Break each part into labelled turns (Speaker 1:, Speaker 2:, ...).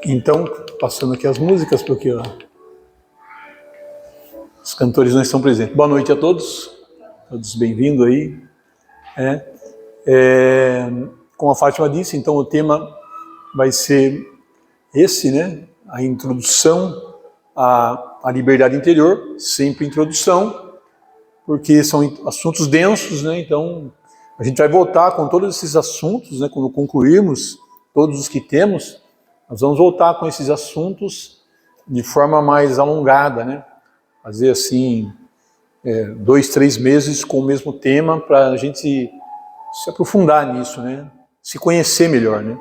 Speaker 1: Então, passando aqui as músicas, porque os cantores não estão presentes. Boa noite a todos bem-vindos aí. Como a Fátima disse, então o tema vai ser esse, né? A introdução à liberdade interior, sempre introdução, porque são assuntos densos, né? Então, a gente vai voltar com todos esses assuntos, né? Quando concluirmos todos os que temos, nós vamos voltar com esses assuntos de forma mais alongada, né? Fazer assim, 2, 3 meses com o mesmo tema para a gente se aprofundar nisso, né? Se conhecer melhor, né?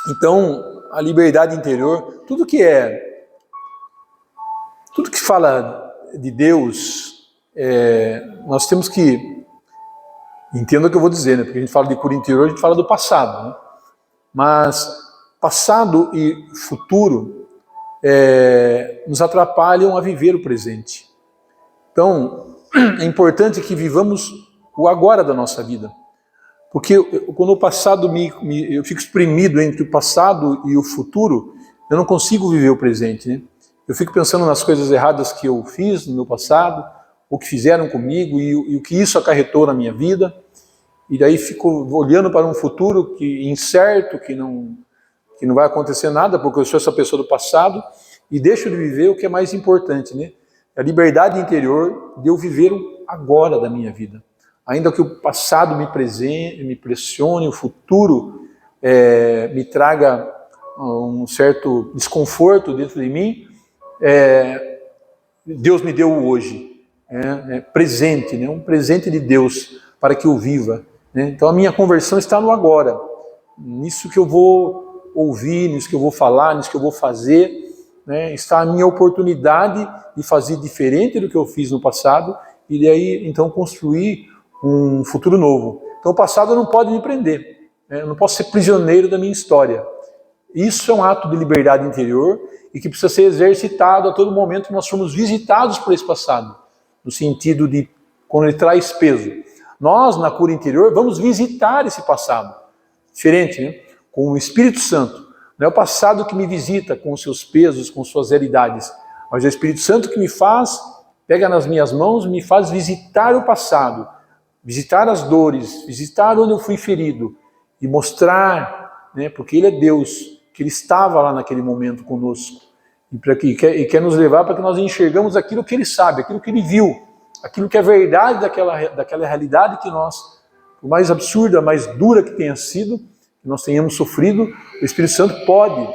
Speaker 1: Então, a liberdade interior, tudo que fala de Deus, nós temos que, entenda o que eu vou dizer, né? Porque a gente fala de cura interior, a gente fala do passado, né? Mas passado e futuro nos atrapalham a viver o presente. Então, é importante que vivamos o agora da nossa vida. Porque quando o passado eu fico exprimido entre o passado e o futuro, eu não consigo viver o presente, né? Eu fico pensando nas coisas erradas que eu fiz no meu passado, o que fizeram comigo e o que isso acarretou na minha vida. E daí fico olhando para um futuro incerto, que não vai acontecer nada, porque eu sou essa pessoa do passado, e deixo de viver o que é mais importante, né? A liberdade interior de eu viver o agora da minha vida. Ainda que o passado me pressione, o futuro me traga um certo desconforto dentro de mim, Deus me deu o hoje, presente, né? Um presente de Deus para que eu viva. Né? Então a minha conversão está no agora, nisso que eu vou ouvir, nisso que eu vou falar, nisso que eu vou fazer, né? Está a minha oportunidade de fazer diferente do que eu fiz no passado e daí então construir um futuro novo. Então o passado não pode me prender, né? Eu não posso ser prisioneiro da minha história. Isso é um ato de liberdade interior e que precisa ser exercitado a todo momento que nós formos visitados por esse passado, no sentido de quando ele traz peso. Nós, na cura interior, vamos visitar esse passado, diferente, né? Com o Espírito Santo. Não é o passado que me visita com os seus pesos, com suas realidades, mas é o Espírito Santo que me faz, pega nas minhas mãos, me faz visitar o passado, visitar as dores, visitar onde eu fui ferido e mostrar, né? Porque Ele é Deus, que Ele estava lá naquele momento conosco e quer nos levar para que nós enxergamos aquilo que Ele sabe, aquilo que Ele viu, aquilo que é verdade daquela realidade que nós, por mais absurda, mais dura que tenha sido, que nós tenhamos sofrido, o Espírito Santo pode,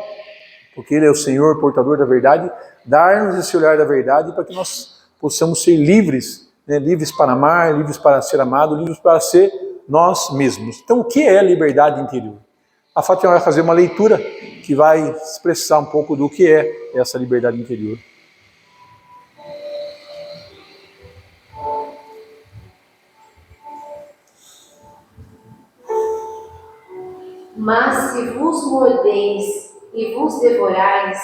Speaker 1: porque Ele é o Senhor, portador da verdade, dar-nos esse olhar da verdade para que nós possamos ser livres, né? Livres para amar, livres para ser amado, livres para ser nós mesmos. Então, o que é liberdade interior? A Fátima vai fazer uma leitura que vai expressar um pouco do que é essa liberdade interior.
Speaker 2: Mas se vos mordeis e vos devorais,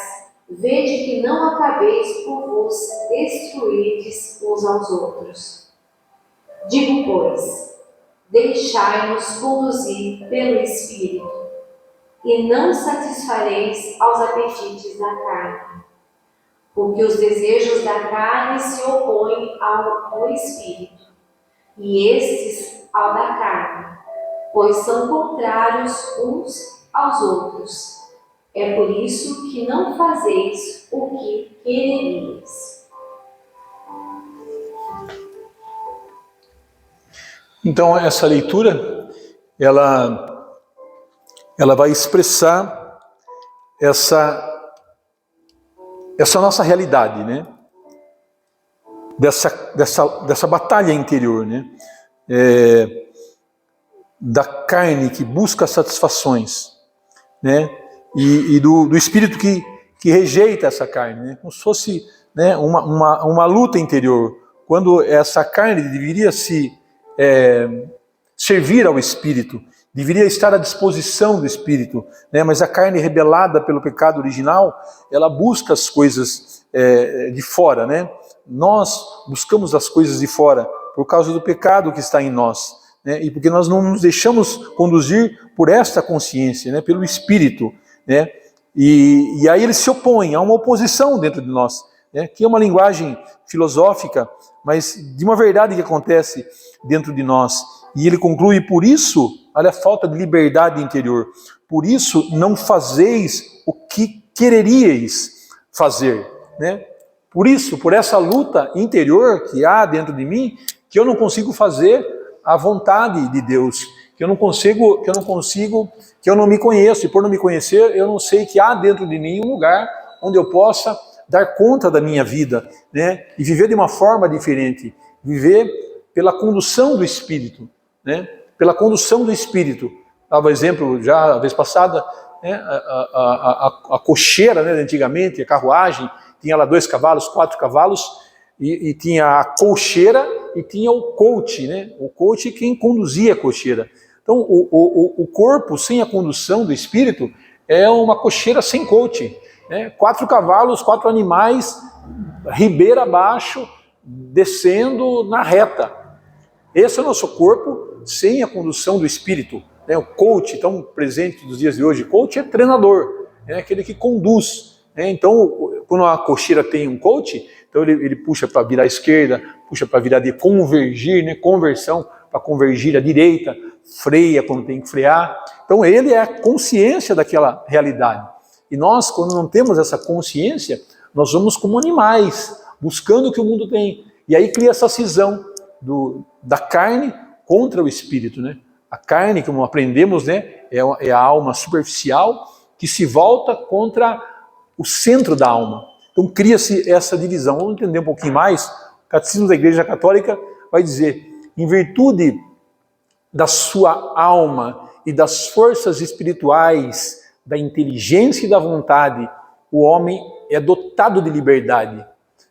Speaker 2: vede que não acabeis por vos destruirdes uns aos outros. Digo, pois, deixai-nos conduzir pelo Espírito, e não satisfareis aos apetites da carne, porque os desejos da carne se opõem ao do Espírito, e estes ao da carne, pois são contrários uns aos outros. É por isso que não fazeis o que quereríeis.
Speaker 1: Então, essa leitura, ela vai expressar essa nossa realidade, né? Dessa batalha interior, né? Da carne que busca satisfações, né? E do espírito que rejeita essa carne, né? Como se fosse, né, uma luta interior, quando essa carne deveria servir ao espírito, deveria estar à disposição do espírito, né? Mas a carne rebelada pelo pecado original, ela busca as coisas de fora, né? Nós buscamos as coisas de fora por causa do pecado que está em nós. né? E porque nós não nos deixamos conduzir por esta consciência, né? Pelo Espírito, né? E aí ele se opõe, há uma oposição dentro de nós, né? Que é uma linguagem filosófica, mas de uma verdade que acontece dentro de nós. E ele conclui, por isso, olha a falta de liberdade interior, por isso não fazeis o que quereríeis fazer, né? Por isso, por essa luta interior que há dentro de mim, que eu não consigo fazer a vontade de Deus, que eu não me conheço, e por não me conhecer, eu não sei que há dentro de mim um lugar onde eu possa dar conta da minha vida, né? E viver de uma forma diferente, viver pela condução do Espírito, né? Pela condução do Espírito. Dava exemplo já a vez passada, né? A cocheira, né? Antigamente, a carruagem, tinha lá 2 cavalos, 4 cavalos, e tinha a cocheira e tinha o coach, né? O coach é quem conduzia a cocheira. Então, o corpo sem a condução do Espírito é uma cocheira sem coach, né? 4 cavalos, 4 animais, ribeira abaixo, descendo na reta. Esse é o nosso corpo sem a condução do Espírito, né? O coach, tão presente nos dias de hoje, coach é treinador, é aquele que conduz, né? Então, quando a cocheira tem um coach, então ele puxa para virar à esquerda, puxa para virar de convergir, né? Conversão, para convergir à direita, freia quando tem que frear. Então ele é a consciência daquela realidade. E nós, quando não temos essa consciência, nós vamos como animais, buscando o que o mundo tem. E aí cria essa cisão da carne contra o espírito, né? A carne, como aprendemos, né, é a alma superficial que se volta contra o centro da alma. Então cria-se essa divisão. Vamos entender um pouquinho mais. O Catecismo da Igreja Católica vai dizer, em virtude da sua alma e das forças espirituais, da inteligência e da vontade, o homem é dotado de liberdade,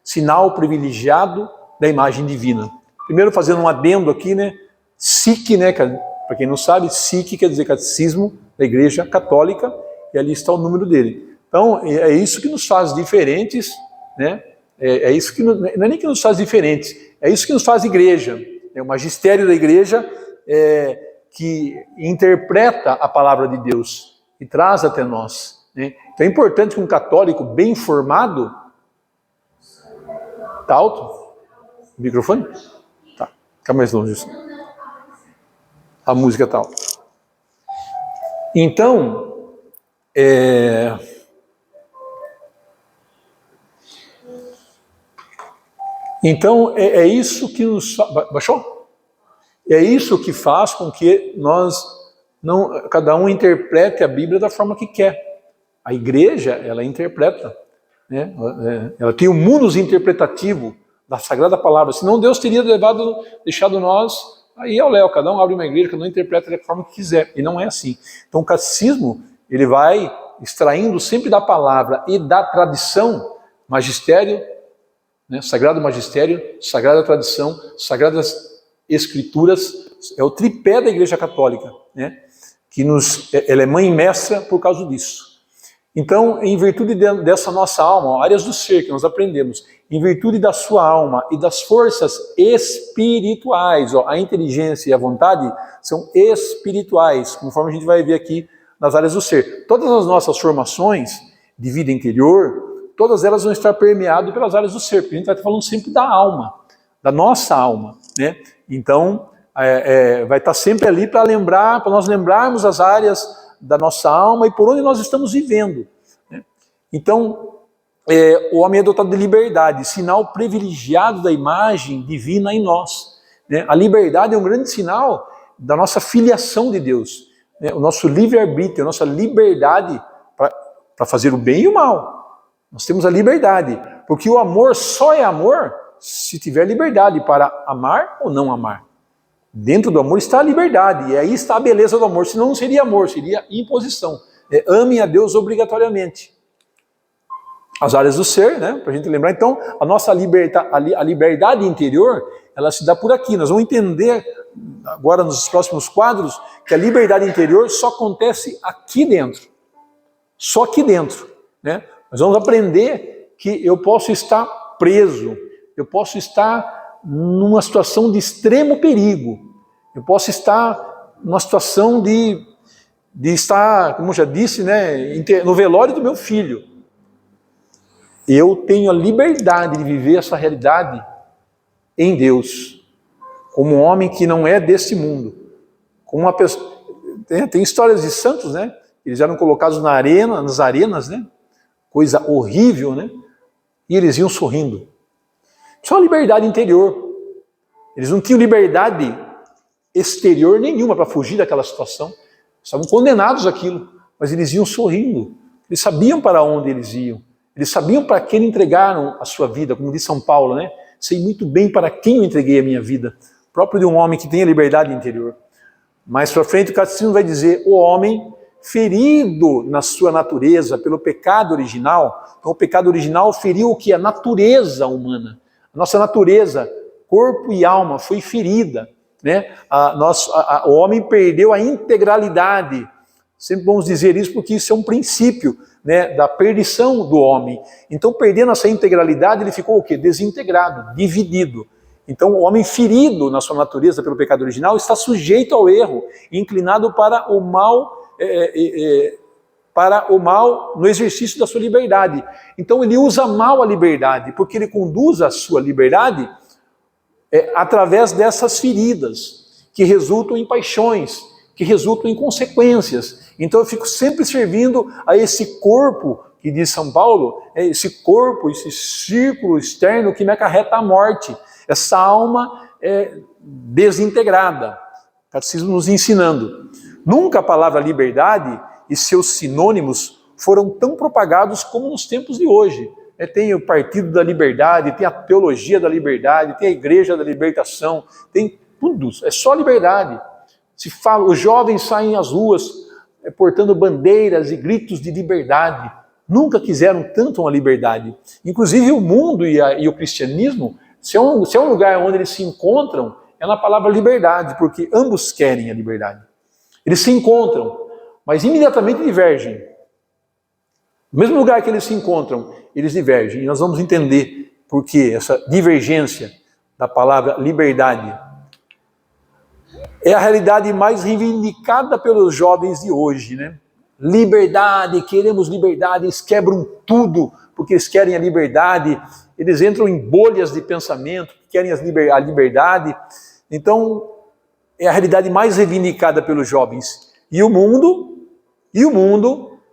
Speaker 1: sinal privilegiado da imagem divina. Primeiro fazendo um adendo aqui, né? SIC, né? Para quem não sabe, SIC quer dizer Catecismo da Igreja Católica, e ali está o número dele. Então, é isso que nos faz diferentes, né? É isso que não é nem que nos faz diferentes, é isso que nos faz igreja. É o magistério da igreja que interpreta a palavra de Deus e traz até nós, né? Então é importante que um católico bem informado... Está alto? O microfone? Tá, fica mais longe isso. A música está alta. Então, é isso que nos... Baixou? É isso que faz com que cada um interprete a Bíblia da forma que quer. A igreja, ela interpreta, né? Ela tem um munus interpretativo da Sagrada Palavra. Senão Deus teria deixado nós aí ao léu. Cada um abre uma igreja, cada um interpreta da forma que quiser. E não é assim. Então o catecismo, ele vai extraindo sempre da palavra e da tradição, magistério, né? Sagrado magistério, sagrada tradição, sagradas escrituras, é o tripé da Igreja Católica, né? Ela é mãe e mestra por causa disso. Então, em virtude dessa nossa alma, áreas do ser que nós aprendemos, em virtude da sua alma e das forças espirituais, a inteligência e a vontade são espirituais, conforme a gente vai ver aqui nas áreas do ser. Todas as nossas formações de vida interior, todas elas vão estar permeadas pelas áreas do ser, porque a gente vai estar falando sempre da alma, da nossa alma, né? Então, vai estar sempre ali para nós lembrarmos as áreas da nossa alma e por onde nós estamos vivendo, né? Então, o homem é dotado de liberdade, sinal privilegiado da imagem divina em nós, né? A liberdade é um grande sinal da nossa filiação de Deus, né? O nosso livre-arbítrio, a nossa liberdade para fazer o bem e o mal. Nós temos a liberdade, porque o amor só é amor se tiver liberdade para amar ou não amar. Dentro do amor está a liberdade, e aí está a beleza do amor, senão não seria amor, seria imposição. Amem a Deus obrigatoriamente. As áreas do ser, né, para a gente lembrar. Então, a nossa liberdade interior, ela se dá por aqui. Nós vamos entender agora nos próximos quadros que a liberdade interior só acontece aqui dentro. Só aqui dentro, né? Nós vamos aprender que eu posso estar preso, eu posso estar numa situação de extremo perigo, Eu posso estar numa situação de estar, como eu já disse, né, no velório do meu filho. Eu tenho a liberdade de viver essa realidade em Deus, como um homem que não é deste mundo. Como uma pessoa... Tem histórias de santos, né? Eles eram colocados nas arenas, né? Coisa horrível, né? E eles iam sorrindo. Só a liberdade interior. Eles não tinham liberdade exterior nenhuma para fugir daquela situação. Estavam condenados àquilo, mas eles iam sorrindo. Eles sabiam para onde eles iam. Eles sabiam para quem entregaram a sua vida, como diz São Paulo, né? Sei muito bem para quem eu entreguei a minha vida. Próprio de um homem que tem a liberdade interior. Mais para frente o catecismo vai dizer, o homem ferido na sua natureza pelo pecado original. Então o pecado original feriu o que? A natureza humana. A nossa natureza, corpo e alma, foi ferida. Né? O homem perdeu a integralidade. Sempre vamos dizer isso porque isso é um princípio, né, da perdição do homem. Então, perdendo essa integralidade, ele ficou o quê? Desintegrado, dividido. Então, o homem ferido na sua natureza pelo pecado original está sujeito ao erro, inclinado para o mal no exercício da sua liberdade. Então, ele usa mal a liberdade, porque ele conduz a sua liberdade através dessas feridas, que resultam em paixões, que resultam em consequências. Então eu fico sempre servindo a esse corpo, que diz São Paulo, esse corpo, esse círculo externo que me acarreta a morte, essa alma desintegrada. O catecismo nos ensinando. Nunca a palavra liberdade e seus sinônimos foram tão propagados como nos tempos de hoje. Tem o Partido da Liberdade, tem a Teologia da Liberdade, tem a Igreja da Libertação, tem tudo, é só liberdade. Se fala, os jovens saem às ruas portando bandeiras e gritos de liberdade. Nunca quiseram tanto uma liberdade. Inclusive o mundo e o cristianismo, se é um lugar onde eles se encontram, é na palavra liberdade, porque ambos querem a liberdade. Eles se encontram, mas imediatamente divergem. No mesmo lugar que eles se encontram, eles divergem. E nós vamos entender por que essa divergência da palavra liberdade é a realidade mais reivindicada pelos jovens de hoje, né? Liberdade, queremos liberdade, eles quebram tudo porque eles querem a liberdade, eles entram em bolhas de pensamento, querem a liberdade. Então, é a realidade mais reivindicada pelos jovens. E o mundo,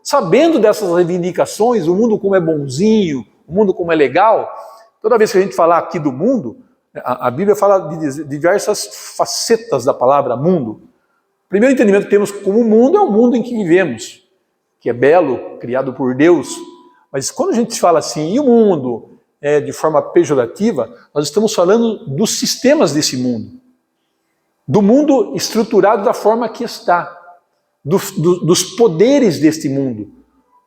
Speaker 1: sabendo dessas reivindicações, o mundo como é bonzinho, o mundo como é legal, toda vez que a gente falar aqui do mundo, a Bíblia fala de diversas facetas da palavra mundo. O primeiro entendimento que temos como mundo é o mundo em que vivemos, que é belo, criado por Deus. Mas quando a gente fala assim, e o mundo de forma pejorativa, nós estamos falando dos sistemas desse mundo. Do mundo estruturado da forma que está. Dos poderes deste mundo.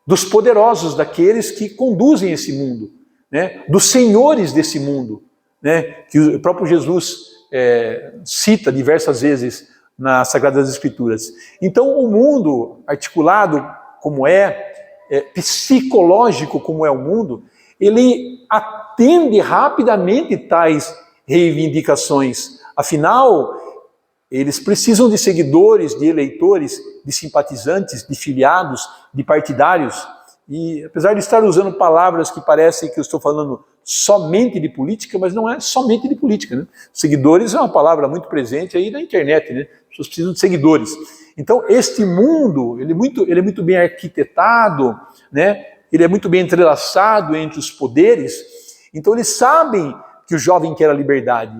Speaker 1: Dos poderosos, daqueles que conduzem esse mundo. Né? Dos senhores desse mundo. Né, que o próprio Jesus cita diversas vezes nas Sagradas Escrituras. Então o mundo articulado como psicológico como é o mundo, ele atende rapidamente tais reivindicações. Afinal, eles precisam de seguidores, de eleitores, de simpatizantes, de filiados, de partidários. E apesar de estar usando palavras que parecem que eu estou falando somente de política, mas não é somente de política, né? Seguidores é uma palavra muito presente aí na internet, né? As pessoas precisam de seguidores. Então, este mundo, ele é muito bem arquitetado, né? Ele é muito bem entrelaçado entre os poderes. Então, eles sabem que o jovem quer a liberdade.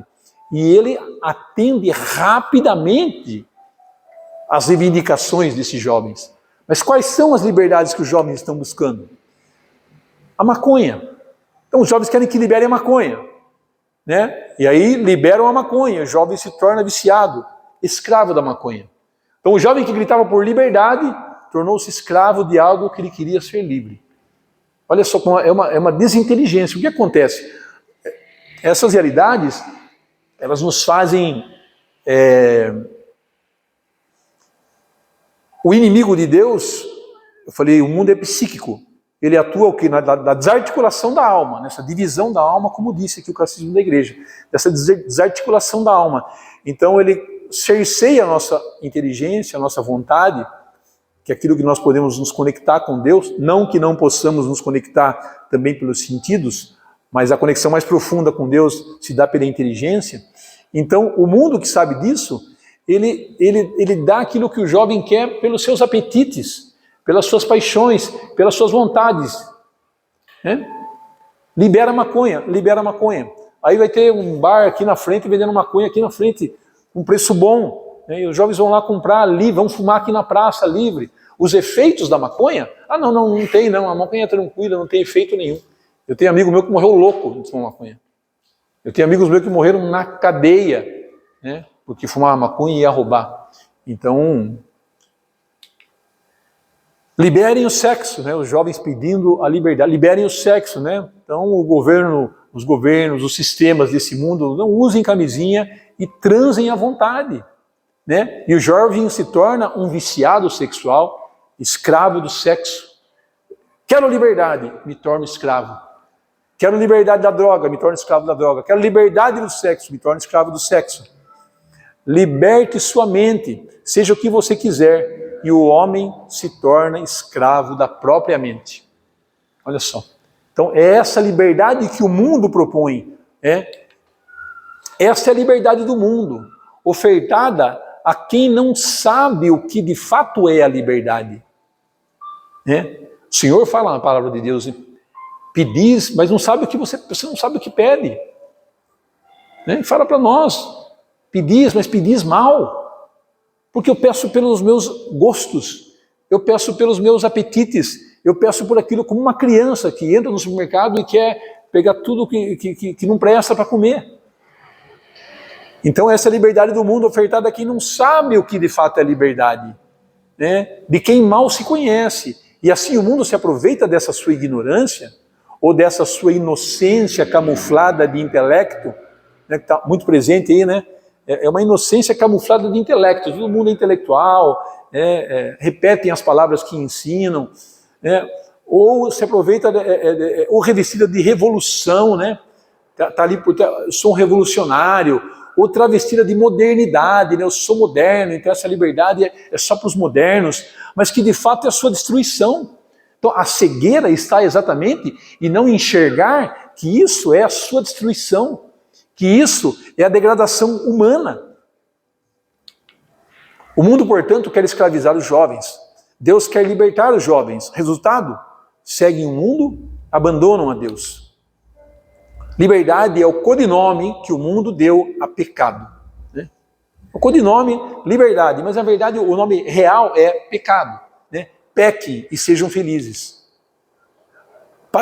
Speaker 1: E ele atende rapidamente às reivindicações desses jovens. Mas quais são as liberdades que os jovens estão buscando? A maconha. Então os jovens querem que liberem a maconha, né? E aí liberam a maconha, o jovem se torna viciado, escravo da maconha. Então o jovem que gritava por liberdade tornou-se escravo de algo que ele queria ser livre. Olha só, é uma desinteligência. O que acontece? Essas realidades, elas nos fazem... O inimigo de Deus, eu falei, o mundo é psíquico. Ele atua o quê? Na desarticulação da alma, nessa divisão da alma, como disse aqui o catecismo da igreja, dessa desarticulação da alma. Então ele cerceia a nossa inteligência, a nossa vontade, que é aquilo que nós podemos nos conectar com Deus, não que não possamos nos conectar também pelos sentidos, mas a conexão mais profunda com Deus se dá pela inteligência. Então, o mundo que sabe disso, ele dá aquilo que o jovem quer pelos seus apetites, pelas suas paixões, pelas suas vontades. Né? Libera maconha, libera maconha. Aí vai ter um bar aqui na frente, vendendo maconha aqui na frente, com preço bom. Né? E os jovens vão lá comprar ali, vão fumar aqui na praça livre. Os efeitos da maconha? Ah, não tem não, a maconha é tranquila, não tem efeito nenhum. Eu tenho amigo meu que morreu louco de fumar maconha. Eu tenho amigos meus que morreram na cadeia, né? Porque fumava maconha e ia roubar. Então, liberem o sexo, né? Os jovens pedindo a liberdade, liberem o sexo, né? Então, os governos, os sistemas desse mundo não usem camisinha e transem à vontade, né? E o jovem se torna um viciado sexual, escravo do sexo. Quero liberdade, me torno escravo. Quero liberdade da droga, me torno escravo da droga. Quero liberdade do sexo, me torno escravo do sexo. Liberte sua mente, seja o que você quiser, e o homem se torna escravo da própria mente. Olha só. Então, é essa liberdade que o mundo propõe. Essa é a liberdade do mundo, ofertada a quem não sabe o que de fato é a liberdade. O Senhor fala na palavra de Deus, pedis, mas não sabe o que você não sabe o que pede. Fala para nós, pedis, mas pedis mal, porque eu peço pelos meus gostos, eu peço pelos meus apetites, eu peço por aquilo como uma criança que entra no supermercado e quer pegar tudo que não presta para comer. Então essa é a liberdade do mundo ofertada a quem não sabe o que de fato é liberdade, de quem mal se conhece. E assim o mundo se aproveita dessa sua ignorância, ou dessa sua inocência camuflada de intelecto, que está muito presente aí, né? É uma inocência camuflada de intelecto. Todo mundo é intelectual, repetem as palavras que ensinam, ou se aproveita, ou revestida de revolução, né? Tá ali, eu sou um revolucionário, ou travestida de modernidade, né? Eu sou moderno, então essa liberdade é só para os modernos, mas que de fato é a sua destruição. Então a cegueira está exatamente em não enxergar que isso é a sua destruição, que isso é a degradação humana. O mundo, portanto, quer escravizar os jovens. Deus quer libertar os jovens. Resultado? Seguem o mundo, abandonam a Deus. Liberdade é o codinome que o mundo deu a pecado. O codinome, liberdade, mas na verdade o nome real é pecado. Pequem e sejam felizes.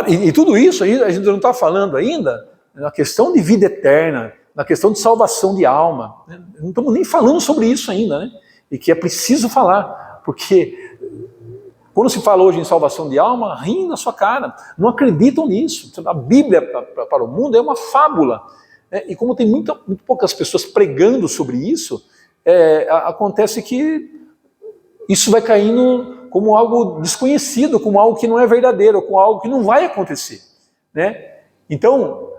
Speaker 1: E tudo isso aí, a gente não está falando ainda na questão de vida eterna, na questão de salvação de alma. Não estamos nem falando sobre isso ainda, né? E que é preciso falar, porque quando se fala hoje em salvação de alma, riem na sua cara, não acreditam nisso. A Bíblia para o mundo é uma fábula. E como tem muito poucas pessoas pregando sobre isso, acontece que isso vai caindo como algo desconhecido, como algo que não é verdadeiro, como algo que não vai acontecer. Então,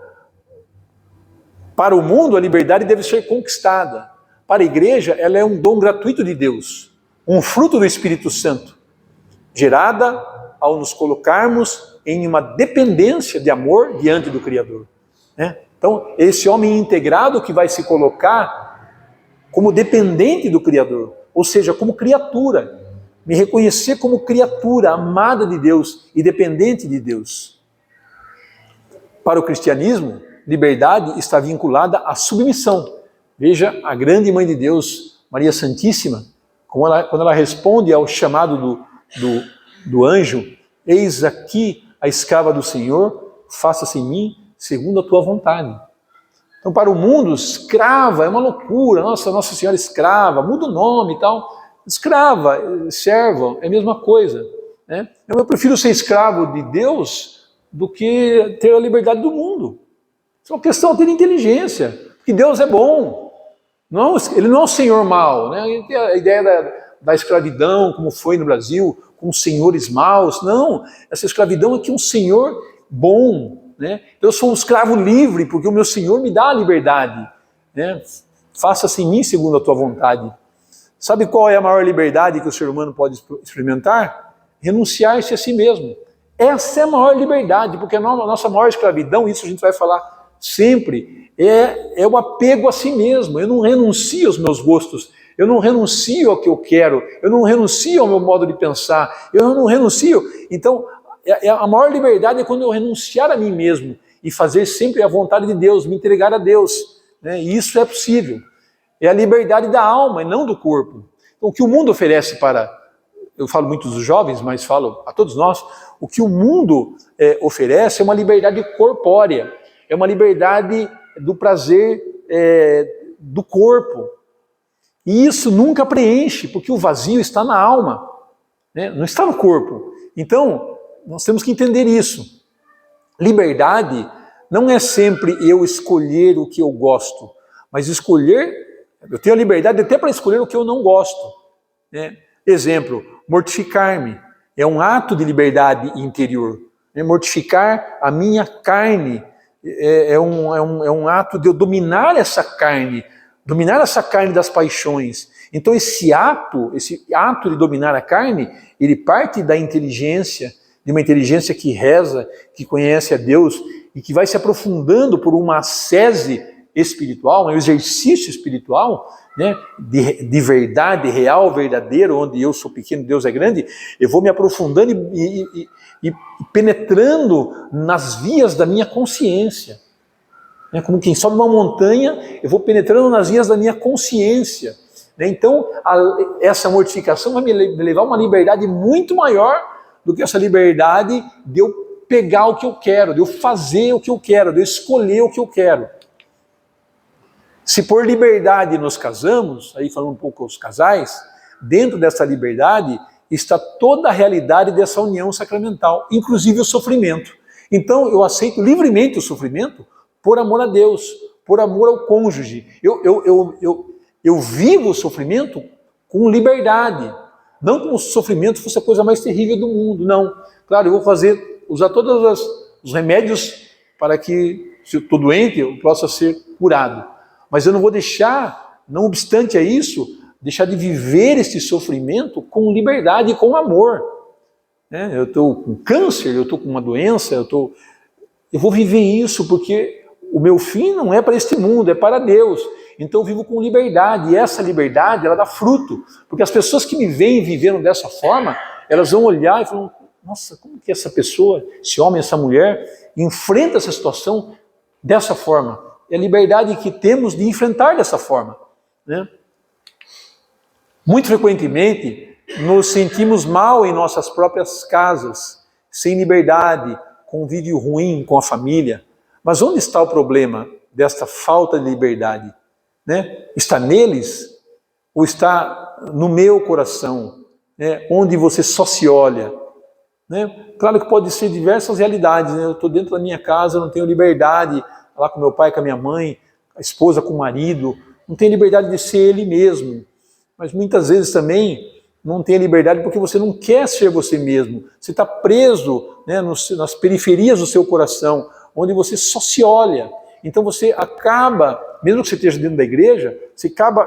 Speaker 1: para o mundo, a liberdade deve ser conquistada. Para a igreja, ela é um dom gratuito de Deus, um fruto do Espírito Santo, gerada ao nos colocarmos em uma dependência de amor diante do Criador. Então, esse homem integrado que vai se colocar como dependente do Criador, ou seja, como criatura, me reconhecer como criatura amada de Deus e dependente de Deus. Para o cristianismo, liberdade está vinculada à submissão. Veja a grande Mãe de Deus, Maria Santíssima, quando ela responde ao chamado do anjo, eis aqui a escrava do Senhor, faça-se em mim segundo a tua vontade. Então, para o mundo, escrava é uma loucura. Nossa Senhora escrava, muda o nome e tal. Escrava, serva, é a mesma coisa. Eu prefiro ser escravo de Deus do que ter a liberdade do mundo. Isso é uma questão de ter inteligência, porque Deus é bom. Ele não é um senhor mau. A ideia da escravidão, como foi no Brasil, com senhores maus. Não, essa escravidão é que um senhor bom. Eu sou um escravo livre, porque o meu senhor me dá a liberdade. faça-se em mim segundo a tua vontade. Sabe qual é a maior liberdade que o ser humano pode experimentar? Renunciar-se a si mesmo. Essa é a maior liberdade, porque a nossa maior escravidão, isso a gente vai falar sempre, é o apego a si mesmo. Eu não renuncio aos meus gostos, eu não renuncio ao que eu quero, eu não renuncio ao meu modo de pensar, eu não renuncio. Então, a maior liberdade é quando eu renunciar a mim mesmo e fazer sempre a vontade de Deus, me entregar a Deus. Né? E isso é possível. É a liberdade da alma e não do corpo. Então, o que o mundo oferece para... Eu falo muito dos jovens, mas falo a todos nós. O que o mundo oferece é uma liberdade corpórea. É uma liberdade do prazer do corpo. E isso nunca preenche, porque o vazio está na alma, né? Não está no corpo. Então, nós temos que entender isso. Liberdade não é sempre eu escolher o que eu gosto, mas escolher... Eu tenho a liberdade até para escolher o que eu não gosto. Né? Exemplo, mortificar-me é um ato de liberdade interior. Né? Mortificar a minha carne é um ato de eu dominar essa carne das paixões. Então esse ato de dominar a carne, ele parte da inteligência, de uma inteligência que reza, que conhece a Deus e que vai se aprofundando por uma ascese espiritual, um exercício espiritual, né, de verdade real, verdadeiro, onde eu sou pequeno, Deus é grande. Eu vou me aprofundando e penetrando nas vias da minha consciência. Né, como quem sobe uma montanha, eu vou penetrando nas vias da minha consciência. Né, então, essa mortificação vai me levar a uma liberdade muito maior do que essa liberdade de eu pegar o que eu quero, de eu fazer o que eu quero, de eu escolher o que eu quero. Se por liberdade nos casamos, aí falando um pouco aos casais, dentro dessa liberdade está toda a realidade dessa união sacramental, inclusive o sofrimento. Então eu aceito livremente o sofrimento por amor a Deus, por amor ao cônjuge. Eu vivo o sofrimento com liberdade, não como se o sofrimento fosse a coisa mais terrível do mundo, não. Claro, eu vou usar todos os remédios para que, se eu estou doente, eu possa ser curado. Mas eu não vou deixar, não obstante a isso, deixar de viver esse sofrimento com liberdade e com amor. Né? Eu estou com câncer, eu estou com uma doença, eu vou viver isso porque o meu fim não é para este mundo, é para Deus. Então eu vivo com liberdade, e essa liberdade ela dá fruto. Porque as pessoas que me veem vivendo dessa forma, elas vão olhar e falar, nossa, como que essa pessoa, esse homem, essa mulher, enfrenta essa situação dessa forma? É a liberdade que temos de enfrentar dessa forma. Né? Muito frequentemente, nos sentimos mal em nossas próprias casas, sem liberdade, convívio ruim com a família. Mas onde está o problema desta falta de liberdade? Né? Está neles ou está no meu coração, né? Onde você só se olha? Né? Claro que pode ser diversas realidades. Né? Eu estou dentro da minha casa, eu não tenho liberdade, lá com meu pai, com a minha mãe, a esposa com o marido, não tem liberdade de ser ele mesmo. Mas muitas vezes também não tem liberdade porque você não quer ser você mesmo. Você está preso, né, nas periferias do seu coração, onde você só se olha. Então você acaba, mesmo que você esteja dentro da igreja, você acaba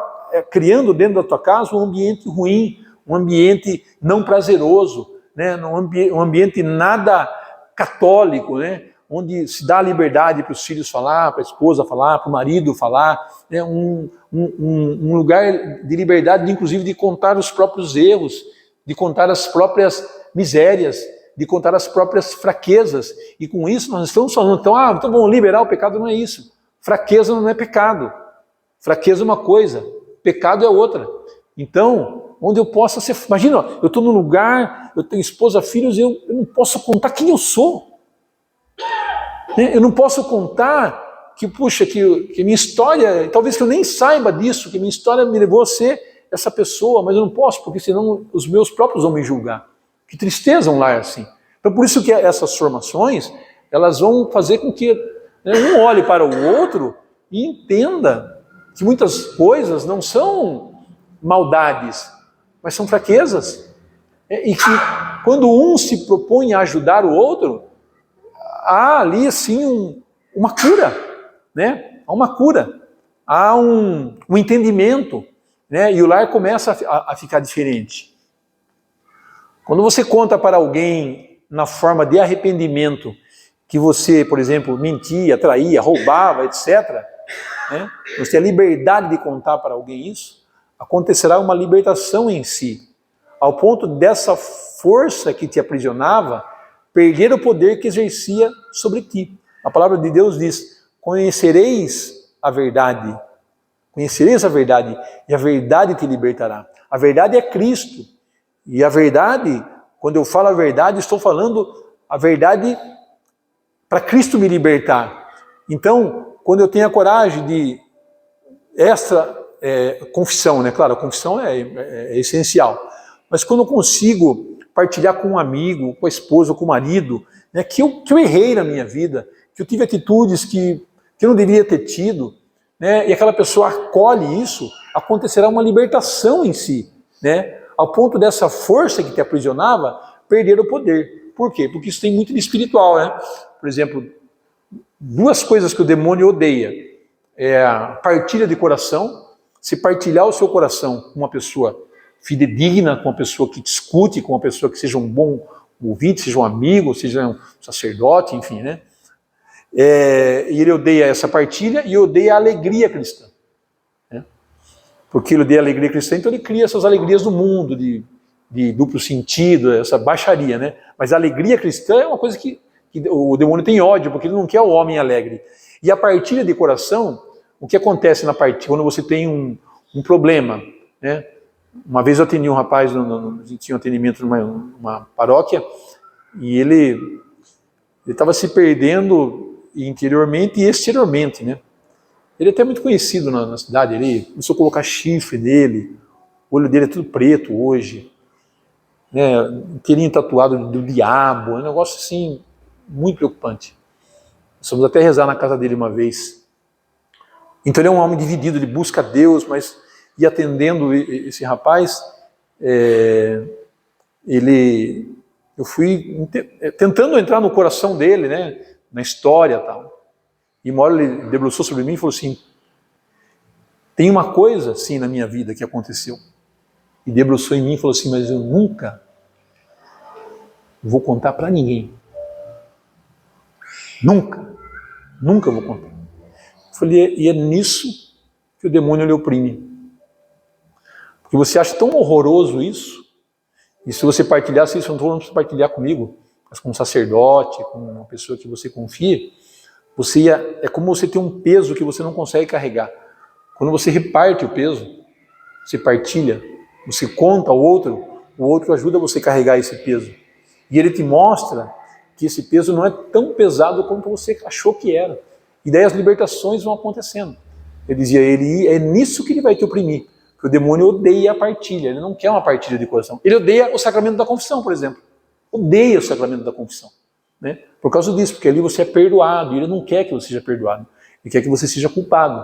Speaker 1: criando dentro da tua casa um ambiente ruim, um ambiente não prazeroso, né, um ambiente nada católico, né? Onde se dá liberdade para os filhos falar, para a esposa falar, para o marido falar, né? um lugar de liberdade, inclusive de contar os próprios erros, de contar as próprias misérias, de contar as próprias fraquezas. E com isso nós estamos falando, então vamos liberar o pecado, não é isso. Fraqueza não é pecado. Fraqueza é uma coisa, pecado é outra. Então, onde eu possa ser... Imagina, eu estou num lugar, eu tenho esposa, filhos, e eu não posso contar quem eu sou. Eu não posso contar que, puxa, que minha história, talvez que eu nem saiba disso, que minha história me levou a ser essa pessoa, mas eu não posso, porque senão os meus próprios vão me julgar. Que tristeza um lar assim. Então por isso que essas formações, elas vão fazer com que um olhe para o outro e entenda que muitas coisas não são maldades, mas são fraquezas. E que quando um se propõe a ajudar o outro, há ali assim uma cura, né? Há uma cura. há um entendimento, né? E o lar começa a ficar diferente. Quando você conta para alguém na forma de arrependimento que você, por exemplo, mentia, traía, roubava, etc., né? Você tem a liberdade de contar para alguém isso, acontecerá uma libertação em si, ao ponto dessa força que te aprisionava perder o poder que exercia sobre ti. A palavra de Deus diz: conhecereis a verdade, e a verdade te libertará. A verdade é Cristo, e a verdade, quando eu falo a verdade, estou falando a verdade para Cristo me libertar. Então, quando eu tenho a coragem de confissão, né? Claro, a confissão é essencial, mas quando eu consigo partilhar com um amigo, com a esposa, com o marido, né, que eu errei na minha vida, que eu tive atitudes que eu não deveria ter tido, né, e aquela pessoa acolhe isso, acontecerá uma libertação em si, né, ao ponto dessa força que te aprisionava perder o poder. Por quê? Porque isso tem muito de espiritual, né? Por exemplo, duas coisas que o demônio odeia é a partilha de coração. Se partilhar o seu coração com uma pessoa fidedigna, com uma pessoa que discute, com uma pessoa que seja um bom ouvinte, seja um amigo, seja um sacerdote, enfim, né? E ele odeia essa partilha e odeia a alegria cristã, né? Porque ele odeia a alegria cristã, então ele cria essas alegrias do mundo, de duplo sentido, essa baixaria, né? Mas a alegria cristã é uma coisa que o demônio tem ódio, porque ele não quer o homem alegre. E a partilha de coração, o que acontece na partilha, quando você tem um problema, né? Uma vez eu atendi um rapaz, a gente tinha um atendimento numa paróquia, e ele estava se perdendo interiormente e exteriormente, né? Ele é até muito conhecido na cidade, ele começou a colocar chifre nele, o olho dele é tudo preto hoje, né? Inteirinho tatuado do diabo, é um negócio assim, muito preocupante. Nós fomos até rezar na casa dele uma vez. Então ele é um homem dividido, ele busca Deus, mas e atendendo esse rapaz, eu fui tentando entrar no coração dele, né, na história e tal. E uma hora ele debruçou sobre mim e falou assim: tem uma coisa assim na minha vida que aconteceu. E debruçou em mim e falou assim: mas eu nunca vou contar para ninguém. Nunca vou contar. Eu falei: e é nisso que o demônio lhe oprime. Porque você acha tão horroroso isso, e se você partilhasse isso, eu não estou falando para partilhar comigo, mas com um sacerdote, com uma pessoa que você confia, é como você ter um peso que você não consegue carregar. Quando você reparte o peso, você partilha, você conta ao outro, o outro ajuda você a carregar esse peso. E ele te mostra que esse peso não é tão pesado quanto você achou que era. E daí as libertações vão acontecendo. Ele dizia, é nisso que ele vai te oprimir. Que o demônio odeia a partilha, ele não quer uma partilha de coração. Ele odeia o sacramento da confissão, por exemplo. Odeia o sacramento da confissão, né? Por causa disso, porque ali você é perdoado, e ele não quer que você seja perdoado, ele quer que você seja culpado.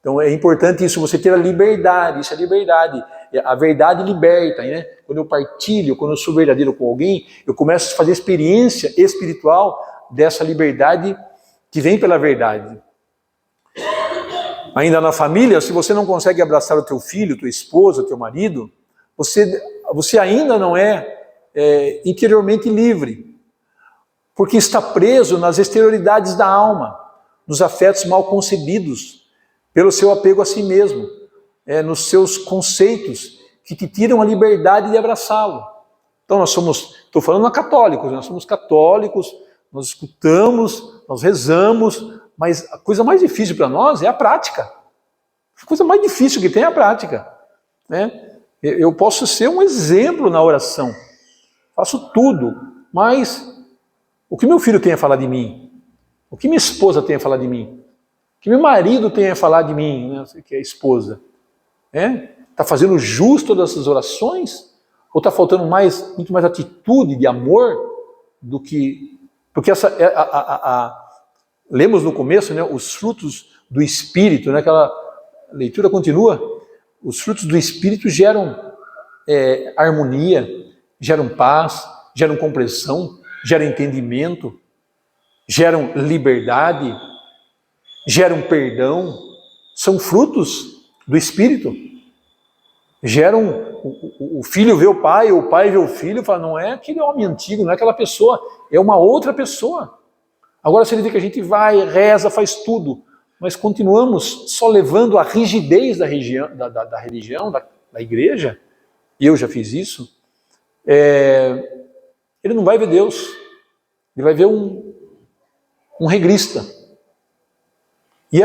Speaker 1: Então é importante isso, você ter a liberdade, isso é liberdade. A verdade liberta, né? Quando eu partilho, quando eu sou verdadeiro com alguém, eu começo a fazer experiência espiritual dessa liberdade que vem pela verdade. Ainda na família, se você não consegue abraçar o teu filho, tua esposa, teu marido, você ainda não é interiormente livre, porque está preso nas exterioridades da alma, nos afetos mal concebidos, pelo seu apego a si mesmo, nos seus conceitos que te tiram a liberdade de abraçá-lo. Então estou falando a católicos, nós somos católicos, nós escutamos, nós rezamos, mas a coisa mais difícil para nós é a prática. A coisa mais difícil que tem é a prática, né? Eu posso ser um exemplo na oração, faço tudo, mas o que meu filho tem a falar de mim? O que minha esposa tem a falar de mim? O que meu marido tem a falar de mim, né? Que é a esposa? Está fazendo jus todas essas orações? Ou está faltando muito mais atitude de amor do que... Porque lemos no começo, né, os frutos do Espírito, né, aquela leitura continua, os frutos do Espírito geram harmonia, geram paz, geram compreensão, geram entendimento, geram liberdade, geram perdão, são frutos do Espírito. Geram, o filho vê o pai vê o filho e fala, não é aquele homem antigo, não é aquela pessoa, é uma outra pessoa. Agora se ele vê que a gente vai, reza, faz tudo, mas continuamos só levando a rigidez da religião, da igreja, e eu já fiz isso, ele não vai ver Deus, ele vai ver um regrista. E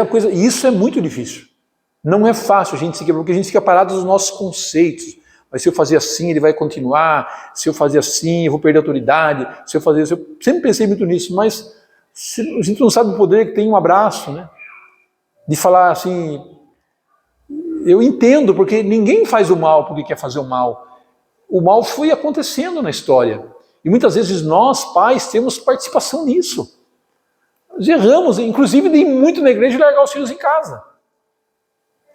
Speaker 1: isso é muito difícil. Não é fácil a gente seguir, porque a gente fica parado nos nossos conceitos. Mas se eu fazer assim, ele vai continuar. Se eu fazer assim, eu vou perder a autoridade. Se eu fazer isso, eu sempre pensei muito nisso, mas a gente não sabe o poder que tem um abraço, né? De falar assim, eu entendo, porque ninguém faz o mal porque quer fazer o mal. O mal foi acontecendo na história. E muitas vezes nós, pais, temos participação nisso. Nós erramos, inclusive de ir muito na igreja e largar os filhos em casa.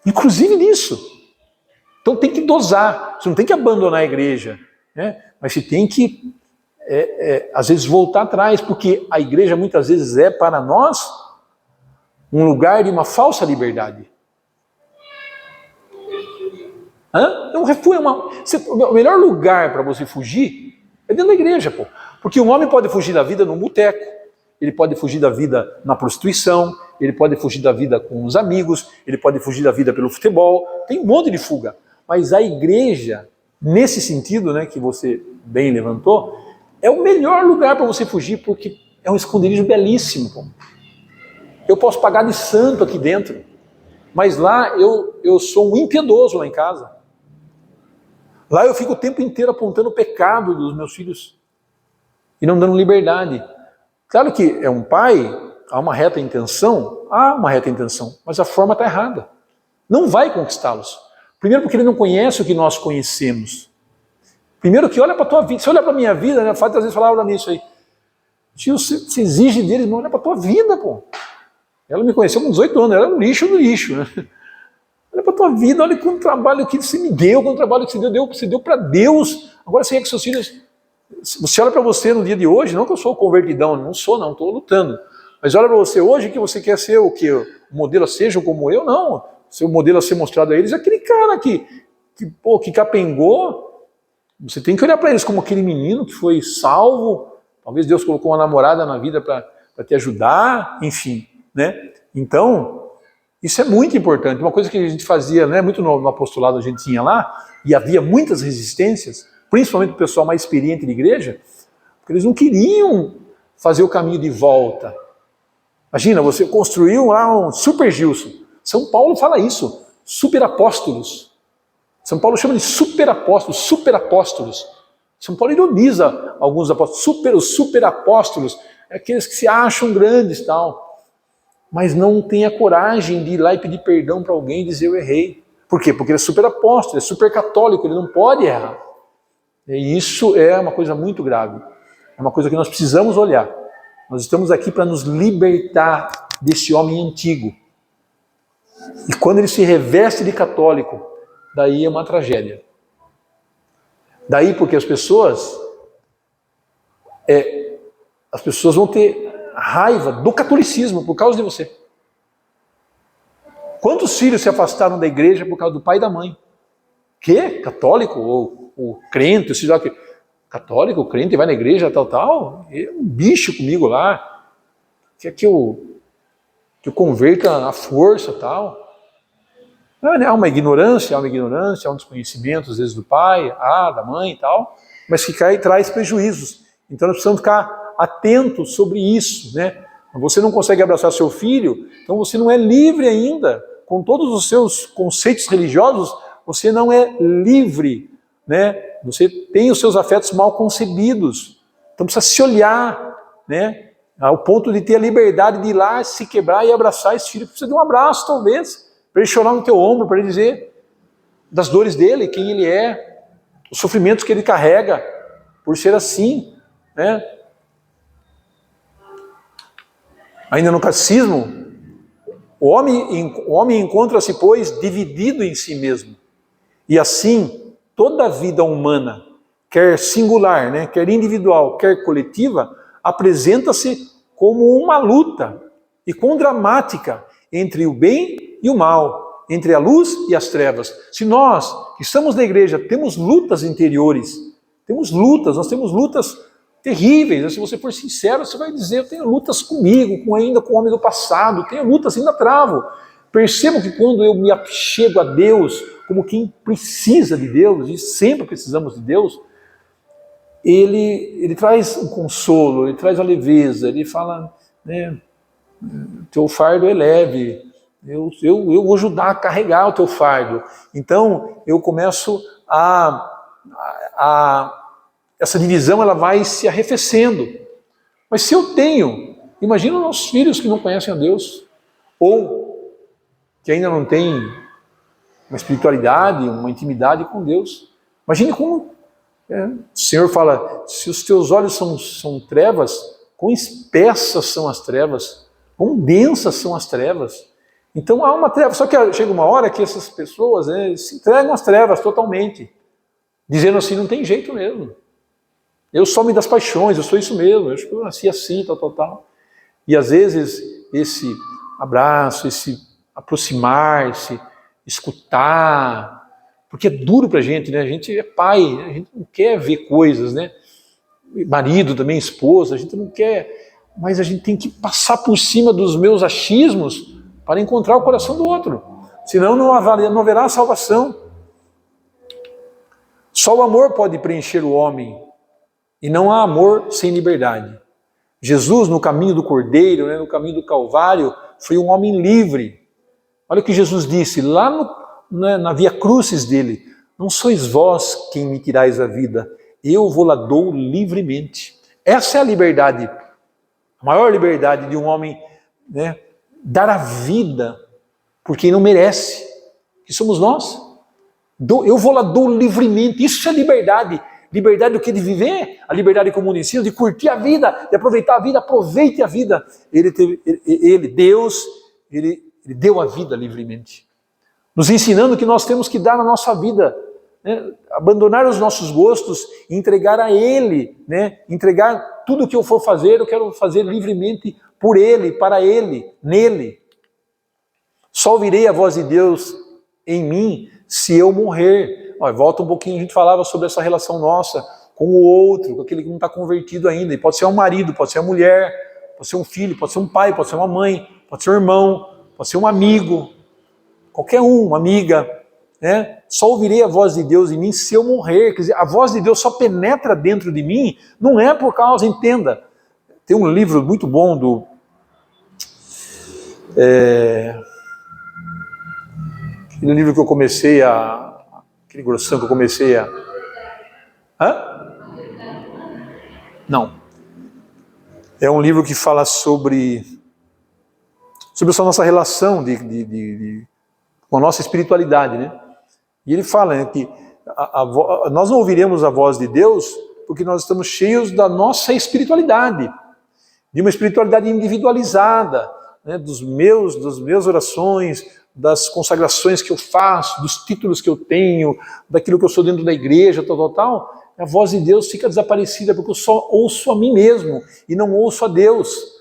Speaker 1: Inclusive nisso. Então tem que dosar. Você não tem que abandonar a igreja, né? Mas você tem que, às vezes, voltar atrás, porque a igreja muitas vezes é para nós um lugar de uma falsa liberdade. É um refúgio. O melhor lugar para você fugir é dentro da igreja, pô. Porque um homem pode fugir da vida num boteco, ele pode fugir da vida na prostituição, ele pode fugir da vida com os amigos, ele pode fugir da vida pelo futebol, tem um monte de fuga. Mas a igreja, nesse sentido, né, que você bem levantou, é o melhor lugar para você fugir, porque é um esconderijo belíssimo. Pô. Eu posso pagar de santo aqui dentro, mas lá eu sou um impiedoso lá em casa. Lá eu fico o tempo inteiro apontando o pecado dos meus filhos e não dando liberdade. Claro que é um pai, há uma reta intenção, mas a forma está errada. Não vai conquistá-los. Primeiro porque ele não conhece o que nós conhecemos. Primeiro que olha para a tua vida. Se olha para a minha vida, né? O Fábio às vezes falava nisso aí. Tio, você exige deles, não olha para a tua vida, pô. Ela me conheceu com 18 anos, ela era um lixo do lixo, né? Olha para a tua vida, olha quanto trabalho que você me deu, quanto trabalho que você deu para Deus. Agora você quer que seus filhos... Você olha para você no dia de hoje, não que eu sou convertidão, não estou lutando. Mas olha para você hoje que você quer ser o quê? O modelo seja como eu? Não. Seu modelo a ser mostrado a eles é aquele cara que capengou. Você tem que olhar para eles como aquele menino que foi salvo. Talvez Deus colocou uma namorada na vida para te ajudar, enfim, né? Então, isso é muito importante. Uma coisa que a gente fazia, né, muito no apostolado a gente tinha lá, e havia muitas resistências, principalmente o pessoal mais experiente de igreja, porque eles não queriam fazer o caminho de volta. Imagina, você construiu lá um super Gilson. São Paulo fala isso, superapóstolos. São Paulo chama de superapóstolos. São Paulo ironiza alguns apóstolos, os superapóstolos, aqueles que se acham grandes e tal, mas não tem a coragem de ir lá e pedir perdão para alguém e dizer eu errei. Por quê? Porque ele é superapóstolo, é super católico, ele não pode errar. E isso é uma coisa muito grave. É uma coisa que nós precisamos olhar. Nós estamos aqui para nos libertar desse homem antigo. E quando ele se reveste de católico, daí é uma tragédia. Daí porque as pessoas vão ter raiva do catolicismo por causa de você. Quantos filhos se afastaram da igreja por causa do pai e da mãe? Que? Católico ou crente, seja lá que católico, crente, vai na igreja, tal, é um bicho comigo lá, quer que eu converta à força, tal. Há uma ignorância, há um desconhecimento, às vezes, do pai, da mãe e tal, mas que traz prejuízos. Então nós precisamos ficar atentos sobre isso, né? Você não consegue abraçar seu filho, então você não é livre ainda. Com todos os seus conceitos religiosos, você não é livre, né? Você tem os seus afetos mal concebidos. Então precisa se olhar, né? Ao ponto de ter a liberdade de ir lá, se quebrar e abraçar esse filho. Precisa de um abraço, talvez, para ele chorar no teu ombro, para ele dizer das dores dele, quem ele é, os sofrimentos que ele carrega por ser assim, né? Ainda no catecismo, o homem encontra-se, pois, dividido em si mesmo. E assim, toda a vida humana, quer singular, né, quer individual, quer coletiva, apresenta-se como uma luta e com dramática entre o bem e o mal, entre a luz e as trevas. Se nós, que estamos na igreja, temos lutas interiores, nós temos lutas terríveis. Se você for sincero, você vai dizer, eu tenho lutas comigo, ainda com o homem do passado, tenho lutas, ainda travo. Percebo que quando eu me achego a Deus, como quem precisa de Deus, e sempre precisamos de Deus, ele traz um consolo, ele traz a leveza, ele fala, né, teu fardo é leve, eu vou ajudar a carregar o teu fardo. Então eu começo essa divisão, ela vai se arrefecendo. Mas se eu tenho, imagina os filhos que não conhecem a Deus, ou que ainda não têm uma espiritualidade, uma intimidade com Deus. Imagine como o Senhor fala, se os teus olhos são trevas, quão espessas são as trevas, quão densas são as trevas. Então há uma treva, só que chega uma hora que essas pessoas se entregam às trevas totalmente, dizendo assim, não tem jeito mesmo. Eu sou homem das paixões, eu sou isso mesmo, eu acho que eu nasci assim, tal. E às vezes esse abraço, esse aproximar-se, escutar, porque é duro pra gente, né? A gente é pai, a gente não quer ver coisas, né? Marido também, esposa, a gente não quer, mas a gente tem que passar por cima dos meus achismos para encontrar o coração do outro. Senão não haverá salvação. Só o amor pode preencher o homem, e não há amor sem liberdade. Jesus, no caminho do Cordeiro, no caminho do Calvário, foi um homem livre. Olha o que Jesus disse lá na Via Crucis dele: não sois vós quem me tirais a vida, eu vou-la dou livremente. Essa é a liberdade, a maior liberdade de um homem, dar a vida por quem não merece, que somos nós. Eu vou lá dou livremente, isso é liberdade. Liberdade do que? De viver, a liberdade como o ensino, de curtir a vida, de aproveitar a vida, aproveite a vida. Deus deu a vida livremente, nos ensinando que nós temos que dar na nossa vida, abandonar os nossos gostos e entregar a Ele, entregar tudo o que eu for fazer, eu quero fazer livremente por Ele, para Ele, nele. Só ouvirei a voz de Deus em mim se eu morrer. Volta um pouquinho, a gente falava sobre essa relação nossa com o outro, com aquele que não está convertido ainda. E pode ser um marido, pode ser uma mulher, pode ser um filho, pode ser um pai, pode ser uma mãe, pode ser um irmão, pode ser um amigo, qualquer uma amiga. Só ouvirei a voz de Deus em mim se eu morrer. Quer dizer, a voz de Deus só penetra dentro de mim, não é por causa, entenda. Tem um livro muito bom do... aquele livro que eu comecei aquele grossão que eu comecei a... Não. É um livro que fala sobre essa nossa relação com a nossa espiritualidade, né? E ele fala que nós não ouviremos a voz de Deus porque nós estamos cheios da nossa espiritualidade, de uma espiritualidade individualizada, das meus orações, das consagrações que eu faço, dos títulos que eu tenho, daquilo que eu sou dentro da igreja, tal. A voz de Deus fica desaparecida porque eu só ouço a mim mesmo e não ouço a Deus.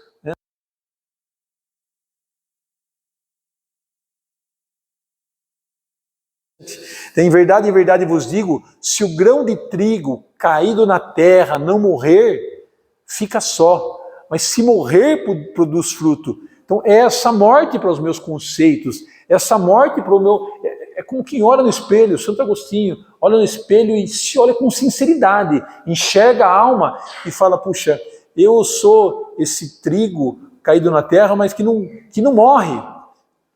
Speaker 1: Em verdade vos digo, se o grão de trigo caído na terra não morrer, fica só. Mas se morrer, produz fruto. Então é essa morte para os meus conceitos, essa morte para o meu... É como quem olha no espelho, Santo Agostinho, olha no espelho e se olha com sinceridade, enxerga a alma e fala, puxa, eu sou esse trigo caído na terra, mas que não morre.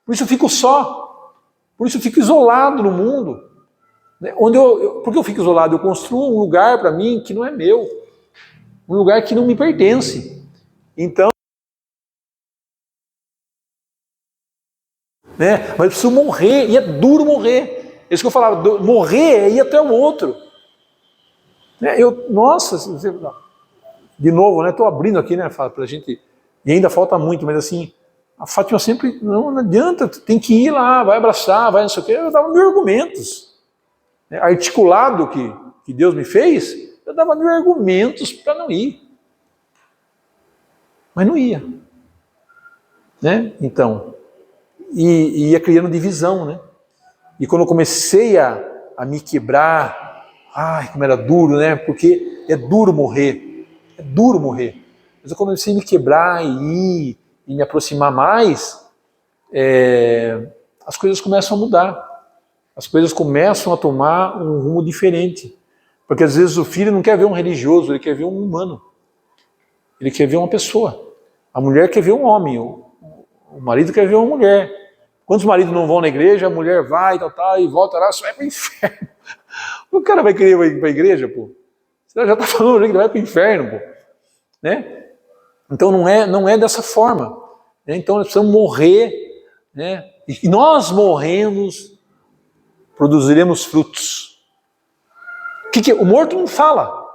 Speaker 1: Por isso eu fico só, por isso eu fico isolado no mundo. Por que eu fico isolado? Eu construo um lugar para mim que não é meu, um lugar que não me pertence. Então, mas eu preciso morrer, e é duro morrer. É isso que eu falava, morrer é ir até o outro. De novo, estou abrindo aqui, para a gente, e ainda falta muito, mas assim, a Fátima sempre, não adianta, tem que ir lá, vai abraçar, vai não sei o quê. Eu dava 1000 argumentos. Articulado que Deus me fez, eu dava 1000 argumentos para não ir. Mas não ia. Então, e ia criando divisão, né? E quando eu comecei a me quebrar, ai, como era duro, né? Porque é duro morrer, Mas eu comecei a me quebrar e me aproximar mais, as coisas começam a mudar. As coisas começam a tomar um rumo diferente. Porque às vezes o filho não quer ver um religioso, ele quer ver um humano. Ele quer ver uma pessoa. A mulher quer ver um homem, o marido quer ver uma mulher. Quantos maridos não vão na igreja, a mulher vai, e volta lá, só vai para o inferno. O cara vai querer ir para a igreja, pô? Você já está falando que ele vai para o inferno, pô. Né? Então não é dessa forma. Né? Então nós precisamos morrer, né? E nós morrendo produziremos frutos. O morto não fala.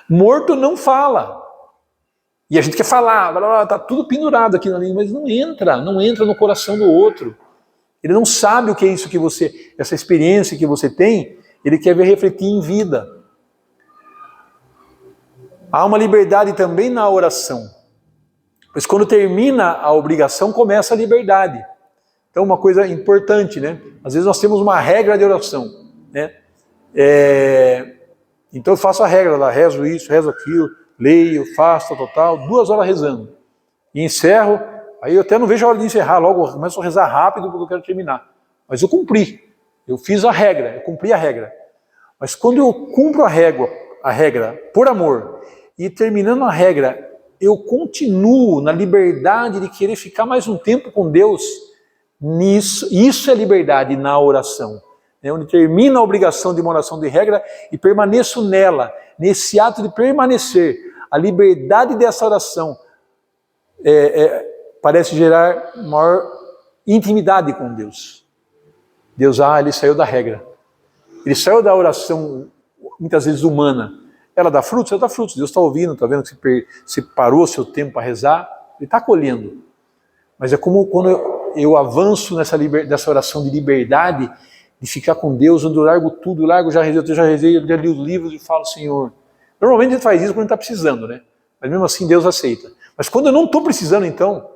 Speaker 1: Morto não fala. E a gente quer falar, tá tudo pendurado aqui na língua, mas não entra no coração do outro. Ele não sabe o que é isso que você, essa experiência que você tem, ele quer ver refletir em vida. Há uma liberdade também na oração. Pois quando termina a obrigação, começa a liberdade. Então uma coisa importante, né? Às vezes nós temos uma regra de oração, né? Então eu faço a regra lá, rezo isso, rezo aquilo, leio, faço, 2 horas rezando. E encerro, aí eu até não vejo a hora de encerrar, logo eu começo a rezar rápido porque eu quero terminar. Mas eu cumpri, eu fiz a regra, eu cumpri a regra. Mas quando eu cumpro a regra por amor, e terminando a regra, eu continuo na liberdade de querer ficar mais um tempo com Deus, isso é liberdade na oração. Onde termina a obrigação de uma oração de regra e permaneço nela, nesse ato de permanecer. A liberdade dessa oração parece gerar maior intimidade com Deus. Deus, ele saiu da regra. Ele saiu da oração, muitas vezes humana. Ela dá frutos, Deus está ouvindo, está vendo que você parou seu tempo para rezar, Ele está colhendo. Mas é como quando eu avanço nessa oração de liberdade, de ficar com Deus, onde eu largo tudo, já rezei, já li os livros e falo, Senhor. Normalmente a gente faz isso quando a gente está precisando, né? Mas mesmo assim Deus aceita. Mas quando eu não estou precisando, então,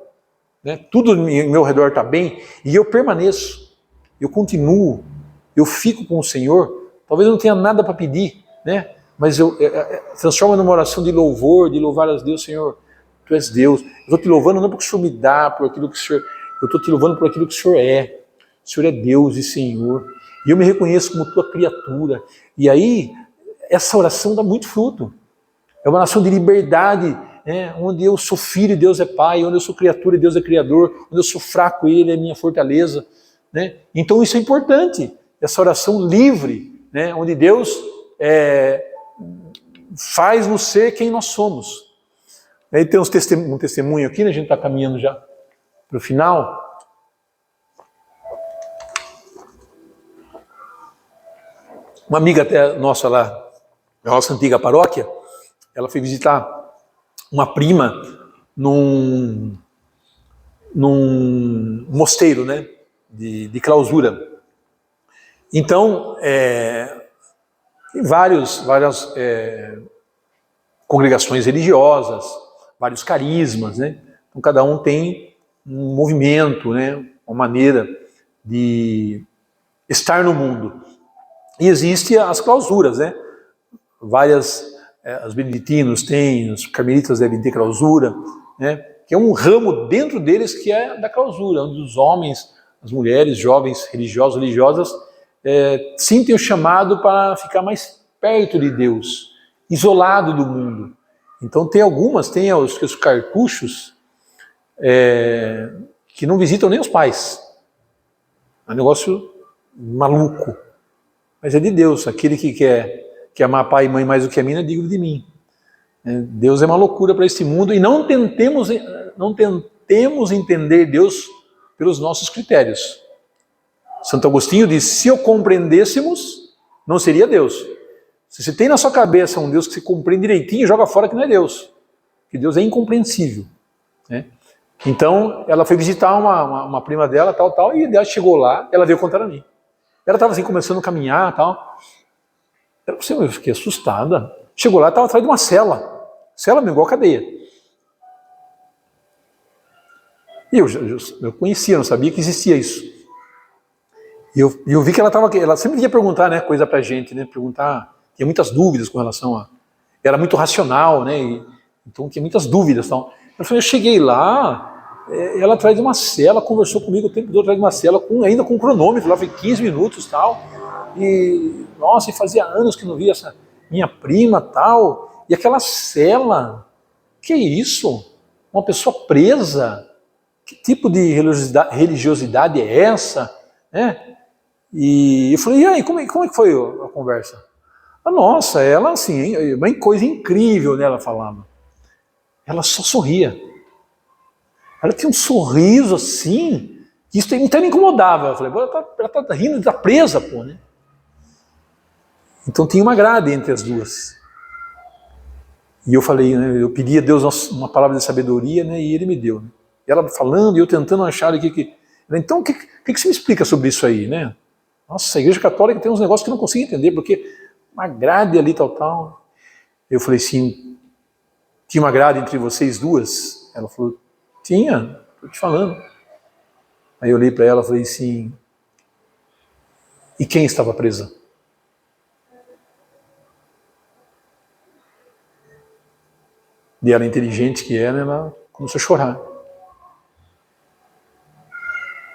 Speaker 1: né, tudo ao meu redor está bem, e eu permaneço, eu continuo, eu fico com o Senhor, talvez eu não tenha nada para pedir, né? Mas eu transformo numa oração de louvor, de louvar a Deus, Senhor, Tu és Deus. Eu estou te louvando não porque o Senhor me dá, por aquilo que o Senhor... Eu estou te louvando por aquilo que o Senhor é. O Senhor é Deus e Senhor. E eu me reconheço como tua criatura. E aí, essa oração dá muito fruto. É uma oração de liberdade, né? Onde eu sou filho e Deus é Pai, onde eu sou criatura e Deus é Criador, onde eu sou fraco e Ele é minha fortaleza. Né? Então isso é importante, essa oração livre, né? Onde Deus faz-nos ser quem nós somos. Aí tem um testemunho aqui, né? A gente está caminhando já para o final. Uma amiga até nossa lá, da nossa antiga paróquia, ela foi visitar uma prima num mosteiro, né, de clausura. Então, tem várias congregações religiosas, vários carismas, né? Então cada um tem um movimento, né, uma maneira de estar no mundo. E existem as clausuras, né? Os beneditinos têm, os carmelitas devem ter clausura, né? Que é um ramo dentro deles que é da clausura, onde os homens, as mulheres, jovens, religiosos, religiosas, sentem o chamado para ficar mais perto de Deus, isolado do mundo. Então tem os cartuchos que não visitam nem os pais. É um negócio maluco. Mas é de Deus. Aquele que quer amar pai e mãe mais do que a mim, é digno de mim. Deus é uma loucura para este mundo e não tentemos entender Deus pelos nossos critérios. Santo Agostinho diz, se o compreendêssemos, não seria Deus. Se você tem na sua cabeça um Deus que se compreende direitinho, joga fora que não é Deus. Porque Deus é incompreensível. Né? Então, ela foi visitar uma prima dela, e ela chegou lá, ela veio contar a mim. Ela estava assim, começando a caminhar, eu fiquei assustada. Chegou lá, estava atrás de uma cela mesmo, igual a cadeia. E eu conhecia, não sabia que existia isso. E eu vi que ela sempre ia perguntar, né, coisa pra gente, né, perguntar, tinha muitas dúvidas com relação a... Era muito racional, né, então tinha muitas dúvidas. Então. Eu cheguei lá, ela atrás de uma cela, conversou comigo o tempo todo atrás de uma cela, ainda com um cronômetro, lá foi 15 minutos e tal. E, nossa, e fazia anos que não via essa minha prima tal. E aquela cela, que isso? Uma pessoa presa? Que tipo de religiosidade é essa? E eu falei, e aí, como é que foi a conversa? Nossa, ela assim, uma coisa incrível, né, ela falava. Ela só sorria. Ela tinha um sorriso assim, que isso até me incomodava. Eu falei, ela tá rindo, está presa, pô, né? Então tinha uma grade entre as duas. E eu falei, né, eu pedi a Deus uma palavra de sabedoria, né, e Ele me deu. Né? E ela falando, e eu tentando achar aqui que... Então, o que você me explica sobre isso aí, né? Nossa, a Igreja Católica tem uns negócios que eu não consigo entender, porque uma grade ali, tal. Eu falei assim, tinha uma grade entre vocês duas? Ela falou, tinha, estou te falando. Aí eu olhei para ela e falei assim, e quem estava presa? E ela, inteligente que era, ela começou a chorar.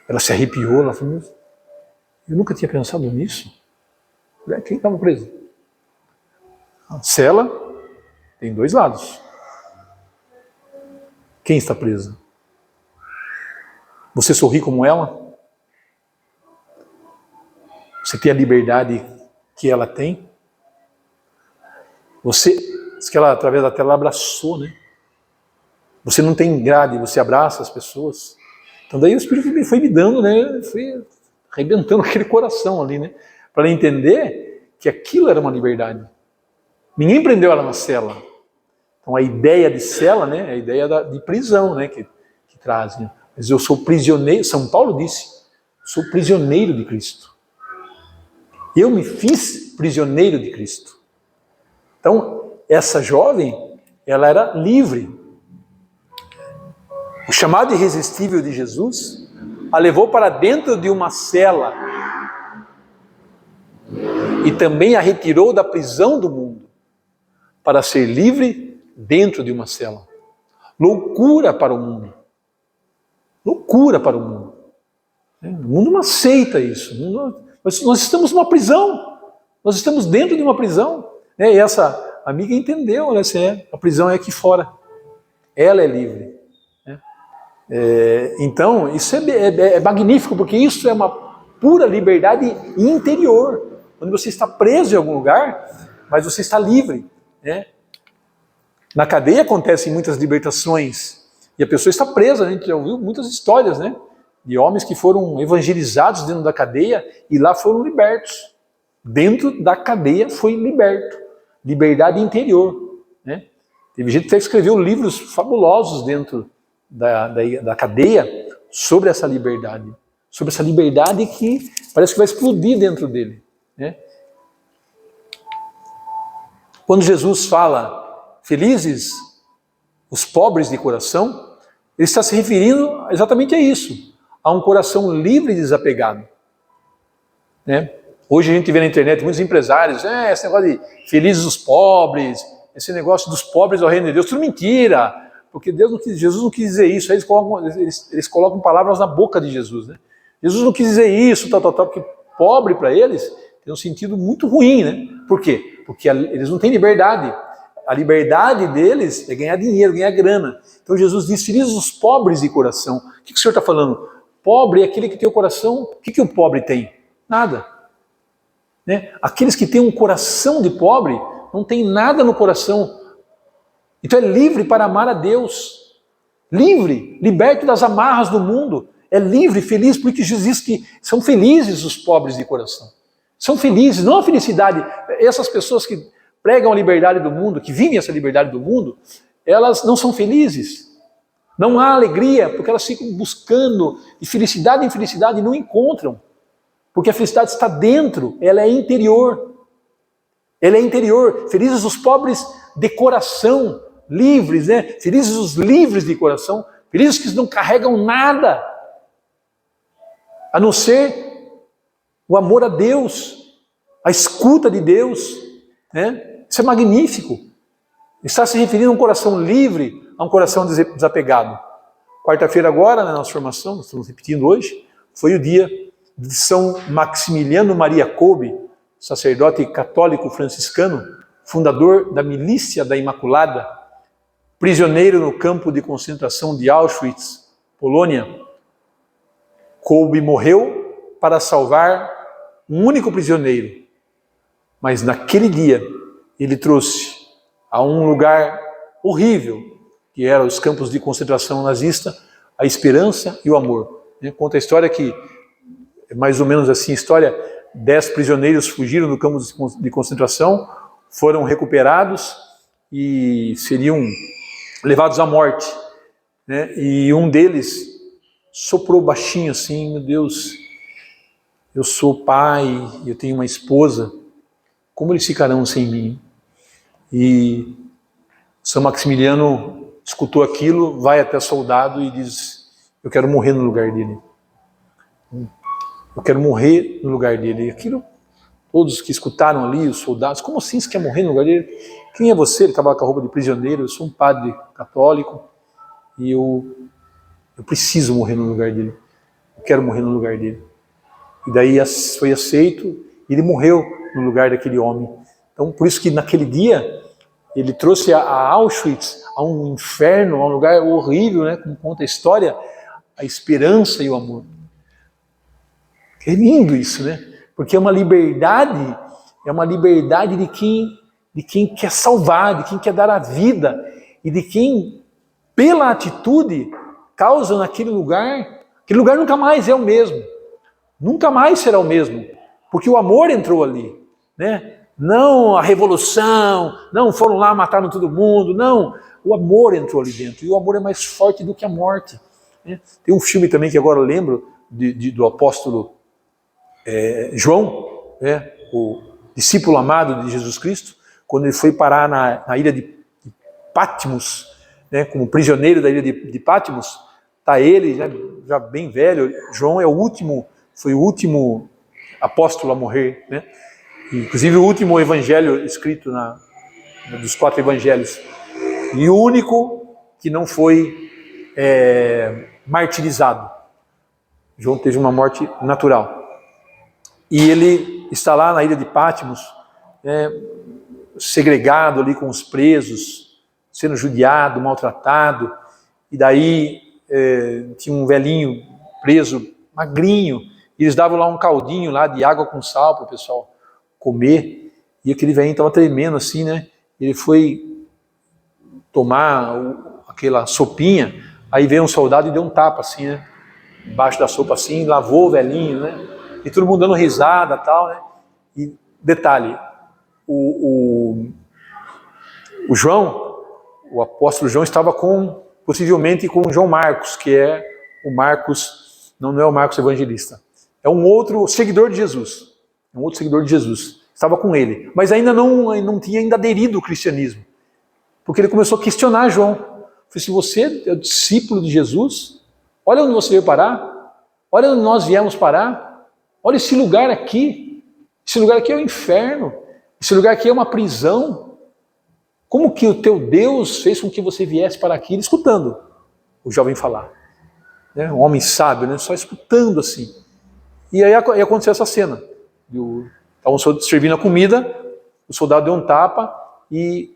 Speaker 1: Ela se arrepiou, ela falou, eu nunca tinha pensado nisso. Quem estava preso? A cela tem dois lados. Quem está preso? Você sorri como ela? Você tem a liberdade que ela tem? Você, diz que ela, através da tela, ela abraçou, né? Você não tem grade, você abraça as pessoas. Então daí o Espírito foi me dando, né? Foi arrebentando aquele coração ali, né? Para ela entender que aquilo era uma liberdade. Ninguém prendeu ela na cela. Então a ideia de cela, né? É a ideia de prisão, né? Que traz, né? Mas eu sou prisioneiro, São Paulo disse, sou prisioneiro de Cristo. Eu me fiz prisioneiro de Cristo. Então, essa jovem, ela era livre. O chamado irresistível de Jesus a levou para dentro de uma cela e também a retirou da prisão do mundo para ser livre dentro de uma cela. Loucura para o mundo. Loucura para o mundo. O mundo não aceita isso. Nós estamos numa prisão. Nós estamos dentro de uma prisão. E essa amiga entendeu, né? A prisão é aqui fora. Ela é livre. Então, isso é magnífico, porque isso é uma pura liberdade interior. Quando você está preso em algum lugar, mas você está livre. Na cadeia acontecem muitas libertações. E a pessoa está presa, a gente já ouviu muitas histórias, né? De homens que foram evangelizados dentro da cadeia e lá foram libertos. Dentro da cadeia foi liberto. Liberdade interior. Né? Teve gente que até escreveu livros fabulosos dentro da cadeia sobre essa liberdade. Sobre essa liberdade que parece que vai explodir dentro dele. Né? Quando Jesus fala, felizes os pobres de coração, ele está se referindo exatamente a isso, a um coração livre e desapegado. Né? Hoje a gente vê na internet muitos empresários, esse negócio de felizes os pobres, esse negócio dos pobres ao reino de Deus, tudo mentira, porque Jesus não quis dizer isso, aí eles colocam palavras na boca de Jesus. Né? Jesus não quis dizer isso, porque pobre para eles tem um sentido muito ruim. Né? Por quê? Porque eles não têm liberdade. A liberdade deles é ganhar dinheiro, ganhar grana. Então Jesus diz, felizes os pobres de coração. O que o Senhor está falando? Pobre é aquele que tem o coração... O que o pobre tem? Nada. Né? Aqueles que têm um coração de pobre, não tem nada no coração. Então é livre para amar a Deus. Livre, liberto das amarras do mundo. É livre, feliz, porque Jesus diz que são felizes os pobres de coração. São felizes, não a felicidade. Essas pessoas que pregam a liberdade do mundo, que vivem essa liberdade do mundo, elas não são felizes. Não há alegria, porque elas ficam buscando de felicidade em felicidade e não encontram. Porque a felicidade está dentro, ela é interior. Ela é interior. Felizes os pobres de coração, livres, né? Felizes os livres de coração, Felizes que não carregam nada, a não ser o amor a Deus, a escuta de Deus, né? Isso é magnífico. Está se referindo a um coração livre, a um coração desapegado. Quarta-feira agora, na nossa formação, nós estamos repetindo hoje, foi o dia de São Maximiliano Maria Kolbe, sacerdote católico franciscano, fundador da Milícia da Imaculada, prisioneiro no campo de concentração de Auschwitz, Polônia. Kolbe morreu para salvar um único prisioneiro, mas naquele dia ele trouxe a um lugar horrível, que eram os campos de concentração nazista, a esperança e o amor. Conta a história que, mais ou menos assim, a história, 10 prisioneiros fugiram do campo de concentração, foram recuperados e seriam levados à morte, né? E um deles soprou baixinho assim: meu Deus, eu sou pai, eu tenho uma esposa, como eles ficarão sem mim? E São Maximiliano escutou aquilo, vai até o soldado e diz: eu quero morrer no lugar dele. Eu quero morrer no lugar dele. E aquilo, todos que escutaram ali, os soldados: como assim você quer morrer no lugar dele? Quem é você? Ele estava com a roupa de prisioneiro. Eu sou um padre católico e eu preciso morrer no lugar dele. Eu quero morrer no lugar dele. E daí foi aceito e ele morreu no lugar daquele homem. Então, por isso que naquele dia ele trouxe a Auschwitz, a um inferno, a um lugar horrível, né? Como conta a história, a esperança e o amor. É lindo isso, né? Porque é uma liberdade de quem quer salvar, de quem quer dar a vida e de quem, pela atitude, causa naquele lugar, aquele lugar nunca mais é o mesmo. Nunca mais será o mesmo, porque o amor entrou ali, né? Não a revolução, não foram lá, mataram todo mundo, não. O amor entrou ali dentro, e o amor é mais forte do que a morte, né? Tem um filme também que agora eu lembro, do apóstolo João, né? O discípulo amado de Jesus Cristo, quando ele foi parar na ilha de Patmos, né? Como prisioneiro da ilha de Patmos, está ele, né? Já bem velho. João foi o último apóstolo a morrer, né? Inclusive o último evangelho escrito dos 4 evangelhos, e o único que não foi martirizado. João teve uma morte natural. E ele está lá na ilha de Patmos, segregado ali com os presos, sendo judiado, maltratado. E daí tinha um velhinho preso, magrinho, e eles davam lá um caldinho lá de água com sal para o pessoal comer, e aquele velhinho estava tremendo assim, né? Ele foi tomar aquela sopinha, aí veio um soldado e deu um tapa assim, né? Embaixo da sopa assim, lavou o velhinho, né? E todo mundo dando risada e tal, né? E detalhe, o João, o apóstolo João, estava possivelmente com João Marcos, que é o Marcos, não é o Marcos evangelista, é um outro seguidor de Jesus. Estava com ele, mas ainda não tinha ainda aderido ao cristianismo, porque ele começou a questionar João. Falei assim: você é o discípulo de Jesus? Olha onde você veio parar, olha onde nós viemos parar, olha esse lugar aqui é o inferno, esse lugar aqui é uma prisão. Como que o teu Deus fez com que você viesse para aqui? Ele escutando o jovem falar, né? Um homem sábio, né? Só escutando assim. E aí aconteceu essa cena. Estavam servindo a comida, o soldado deu um tapa e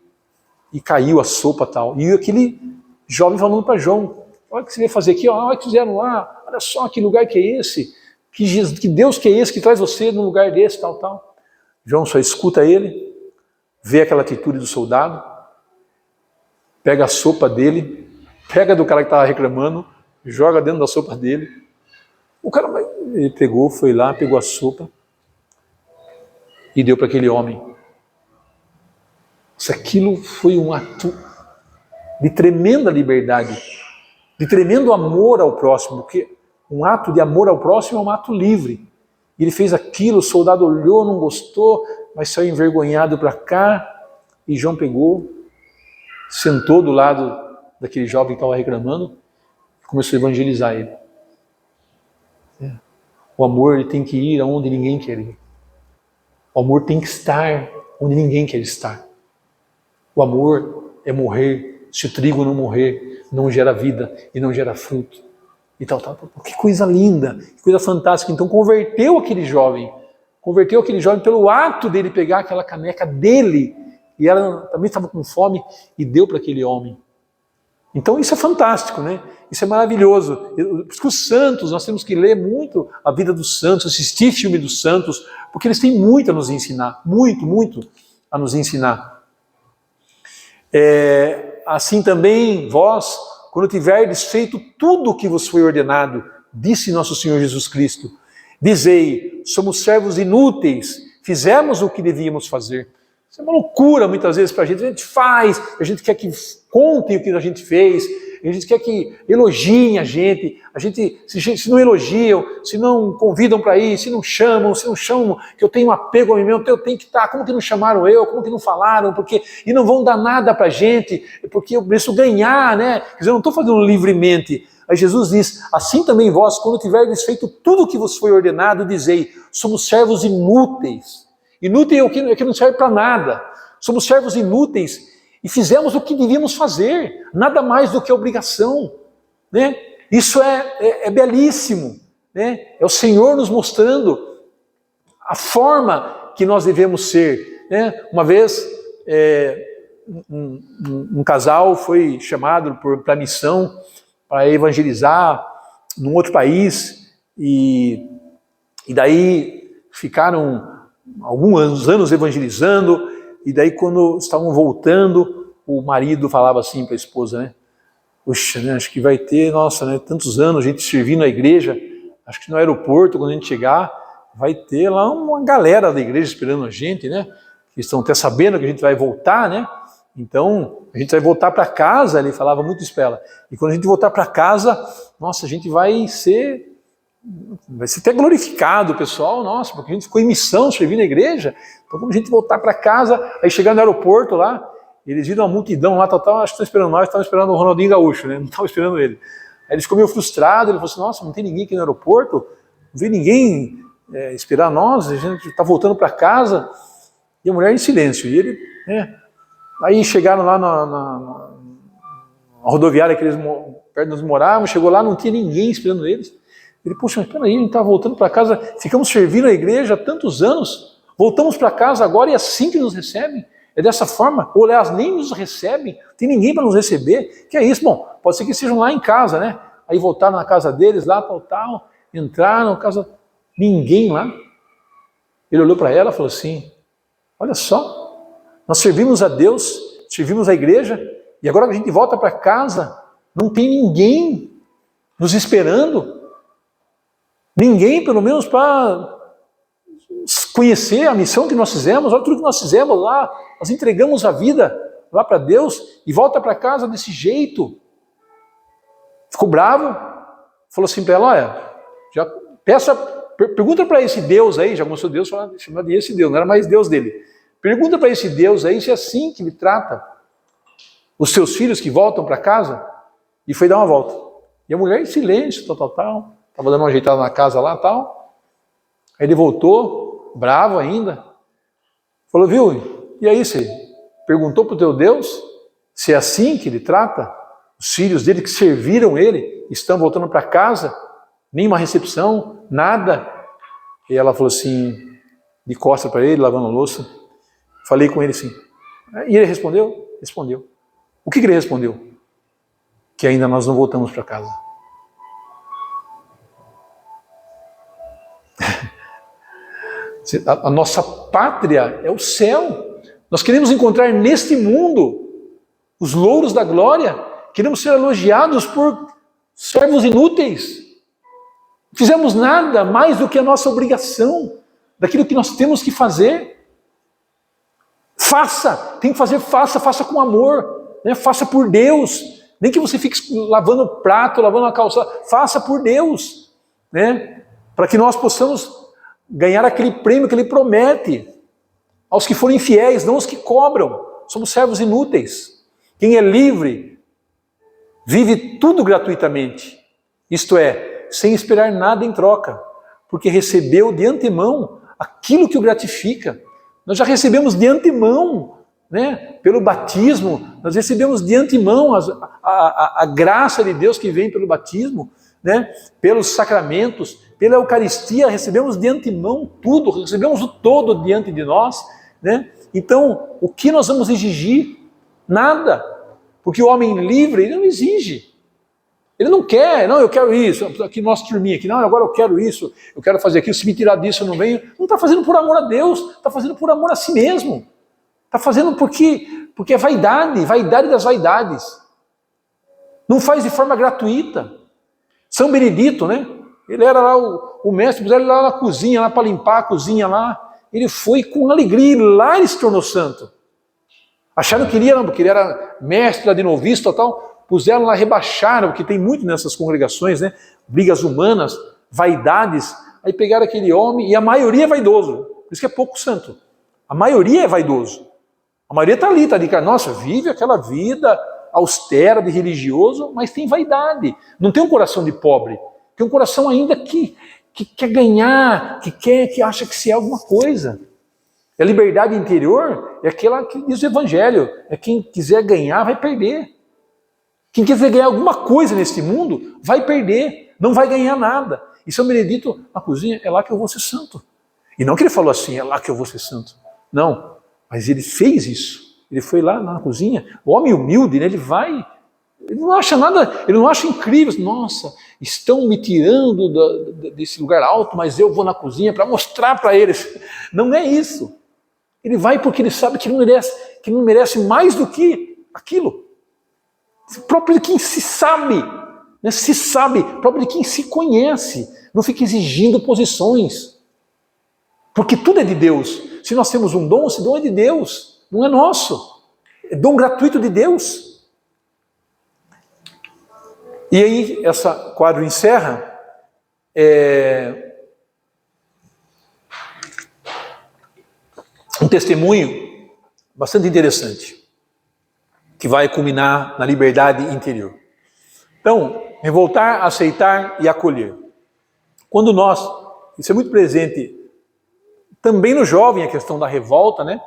Speaker 1: caiu a sopa e tal. E aquele jovem falando para João: olha o que você veio fazer aqui, olha o que fizeram lá, olha só que lugar que é esse, que Deus que é esse que traz você num lugar desse, tal. João só escuta ele, vê aquela atitude do soldado, pega a sopa dele, pega do cara que estava reclamando, joga dentro da sopa dele. O cara ele pegou, foi lá, pegou a sopa e deu para aquele homem. Se aquilo foi um ato de tremenda liberdade, de tremendo amor ao próximo, porque um ato de amor ao próximo é um ato livre. E ele fez aquilo, o soldado olhou, não gostou, mas saiu envergonhado para cá, e João pegou, sentou do lado daquele jovem que estava reclamando, começou a evangelizar ele. O amor ele tem que ir aonde ninguém quer ir. O amor tem que estar onde ninguém quer estar. O amor é morrer. Se o trigo não morrer, não gera vida e não gera fruto. E tal. Que coisa linda, que coisa fantástica. Então converteu aquele jovem pelo ato dele pegar aquela caneca dele, e ela também estava com fome, e deu para aquele homem. Então isso é fantástico, né? Isso é maravilhoso. Por isso que os santos, nós temos que ler muito a vida dos santos, assistir filme dos santos, porque eles têm muito a nos ensinar, muito a nos ensinar. Assim também vós, quando tiverdes feito tudo o que vos foi ordenado, disse nosso Senhor Jesus Cristo, dizei, somos servos inúteis, fizemos o que devíamos fazer. Isso é uma loucura muitas vezes para a gente faz, a gente quer que contem o que a gente fez, a gente quer que elogiem a gente se não elogiam, se não convidam para ir, se não chamam, que eu tenho um apego a mim mesmo, eu tenho que estar, como que não chamaram eu, como que não falaram, e não vão dar nada para a gente, porque eu preciso ganhar, né? Quer dizer, eu não estou fazendo livremente. Aí Jesus diz, assim também vós, quando tiverdes feito tudo o que vos foi ordenado, dizei, somos servos inúteis. Inútil é o que não serve para nada. Somos servos inúteis e fizemos o que devíamos fazer, nada mais do que obrigação. Né? Isso é belíssimo. Né? É o Senhor nos mostrando a forma que nós devemos ser. Né? Uma vez, um casal foi chamado para a missão, para evangelizar num outro país, e daí ficaram alguns anos evangelizando, e daí quando estavam voltando, o marido falava assim para a esposa, né? Puxa, né, acho que vai ter, nossa, né, tantos anos a gente servindo a igreja, acho que no aeroporto, quando a gente chegar, vai ter lá uma galera da igreja esperando a gente, né? Que estão até sabendo que a gente vai voltar, né? Então, a gente vai voltar para casa, ele falava muito isso para ela. E quando a gente voltar para casa, nossa, a gente vai ser até glorificado, pessoal, nossa, porque a gente ficou em missão, servindo a igreja. Então, quando a gente voltar para casa, aí chegar no aeroporto lá, eles viram uma multidão lá, acho que estão esperando nós, estavam esperando o Ronaldinho Gaúcho, né? Não estavam esperando ele. Aí ele ficou meio frustrado, ele falou assim, nossa, não tem ninguém aqui no aeroporto, não vê ninguém esperar nós, a gente está voltando para casa. E a mulher em silêncio, e ele, né? Aí chegaram lá na rodoviária que eles perto de nós moravam, chegou lá, não tinha ninguém esperando eles. Ele, poxa, mas peraí, a gente está voltando para casa, ficamos servindo a igreja há tantos anos, voltamos para casa agora e é assim que nos recebem? É dessa forma? Ou aliás, nem nos recebem, tem ninguém para nos receber? Que é isso? Bom, pode ser que estejam lá em casa, né? Aí voltaram na casa deles, lá, tal, entraram na casa, ninguém lá. Ele olhou para ela e falou assim, olha só, nós servimos a Deus, servimos a igreja, e agora que a gente volta para casa, não tem ninguém nos esperando. Ninguém, pelo menos, para conhecer a missão que nós fizemos, olha tudo que nós fizemos lá, nós entregamos a vida lá para Deus, e volta para casa desse jeito. Ficou bravo, falou assim para ela, olha, já pergunta para esse Deus aí, já começou Deus a chamar de esse Deus, não era mais Deus dele. Pergunta para esse Deus aí se é assim que ele trata os seus filhos que voltam para casa. E foi dar uma volta. E a mulher em silêncio, tal. Estava dando uma ajeitada na casa lá, tal. Aí ele voltou, bravo ainda. Falou, viu, e aí você perguntou para o teu Deus se é assim que ele trata os filhos dele que serviram ele, estão voltando para casa, nenhuma recepção, nada. E ela falou assim, de costas para ele, lavando a louça. Falei com ele assim. E ele respondeu? Respondeu. O que ele respondeu? Que ainda nós não voltamos para casa. A nossa pátria é o céu. Nós queremos encontrar neste mundo os louros da glória. Queremos ser elogiados por servos inúteis. Não fizemos nada mais do que a nossa obrigação, daquilo que nós temos que fazer. Faça, tem que fazer, faça com amor, né? Faça por Deus. Nem que você fique lavando o prato, lavando a calçada, faça por Deus, né? Para que nós possamos ganhar aquele prêmio que Ele promete aos que forem fiéis, não aos que cobram. Somos servos inúteis. Quem é livre vive tudo gratuitamente. Isto é, sem esperar nada em troca, porque recebeu de antemão aquilo que o gratifica. Nós já recebemos de antemão, né? Pelo batismo, nós recebemos de antemão a graça de Deus que vem pelo batismo, né? Pelos sacramentos, pela Eucaristia, recebemos de antemão tudo, recebemos o todo diante de nós, né? Então, o que nós vamos exigir? Nada, porque o homem livre, ele não exige. Ele não quer, não, eu quero isso, aqui nossa turminha aqui, não, agora eu quero isso, eu quero fazer aquilo, se me tirar disso eu não venho. Não está fazendo por amor a Deus, está fazendo por amor a si mesmo. Está fazendo porque é vaidade, vaidade das vaidades. Não faz de forma gratuita. São Benedito, né? Ele era lá o mestre, puseram ele lá na cozinha, lá para limpar a cozinha lá. Ele foi com alegria, e lá ele se tornou santo. Acharam que ele era, porque ele era mestre lá de noviço e tal. Puseram lá, rebaixaram, porque tem muito nessas congregações, né? Brigas humanas, vaidades. Aí pegaram aquele homem, e a maioria é vaidoso. Por isso que é pouco santo. A maioria é vaidoso. A maioria está ali, cara. Nossa, vive aquela vida austera de religioso, mas tem vaidade. Não tem um coração de pobre. Tem um coração ainda que quer ganhar, que acha que se é alguma coisa. A liberdade interior é aquela que diz o Evangelho. É quem quiser ganhar, vai perder. Quem quiser ganhar alguma coisa nesse mundo, vai perder, não vai ganhar nada. E São Benedito, na cozinha, é lá que eu vou ser santo. E não que ele falou assim, é lá que eu vou ser santo. Não, mas ele fez isso. Ele foi lá na cozinha. O homem humilde, né, ele não acha nada, ele não acha incrível. Nossa, estão me tirando desse lugar alto, mas eu vou na cozinha para mostrar para eles. Não é isso. Ele vai porque ele sabe que não merece mais do que aquilo. Próprio de quem se sabe, né? Se sabe, próprio de quem se conhece, não fica exigindo posições, porque tudo é de Deus. Se nós temos um dom, esse dom é de Deus, não é nosso, é dom gratuito de Deus. E aí, esse quadro encerra, um testemunho bastante interessante, que vai culminar na liberdade interior. Então, revoltar, aceitar e acolher. Quando isso é muito presente também no jovem, a questão da revolta, né?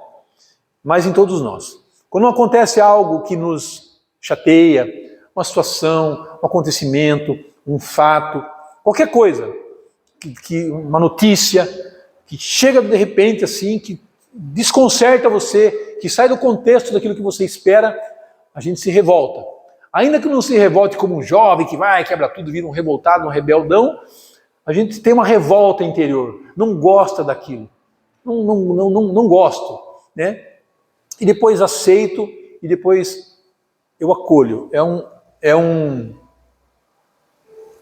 Speaker 1: Mas em todos nós. Quando acontece algo que nos chateia, uma situação, um acontecimento, um fato, qualquer coisa, uma notícia, que chega de repente assim, que desconcerta você, que sai do contexto daquilo que você espera, a gente se revolta. Ainda que não se revolte como um jovem que vai, quebra tudo, vira um revoltado, um rebeldão, a gente tem uma revolta interior, não gosta daquilo, não gosto, né? E depois aceito, e depois eu acolho.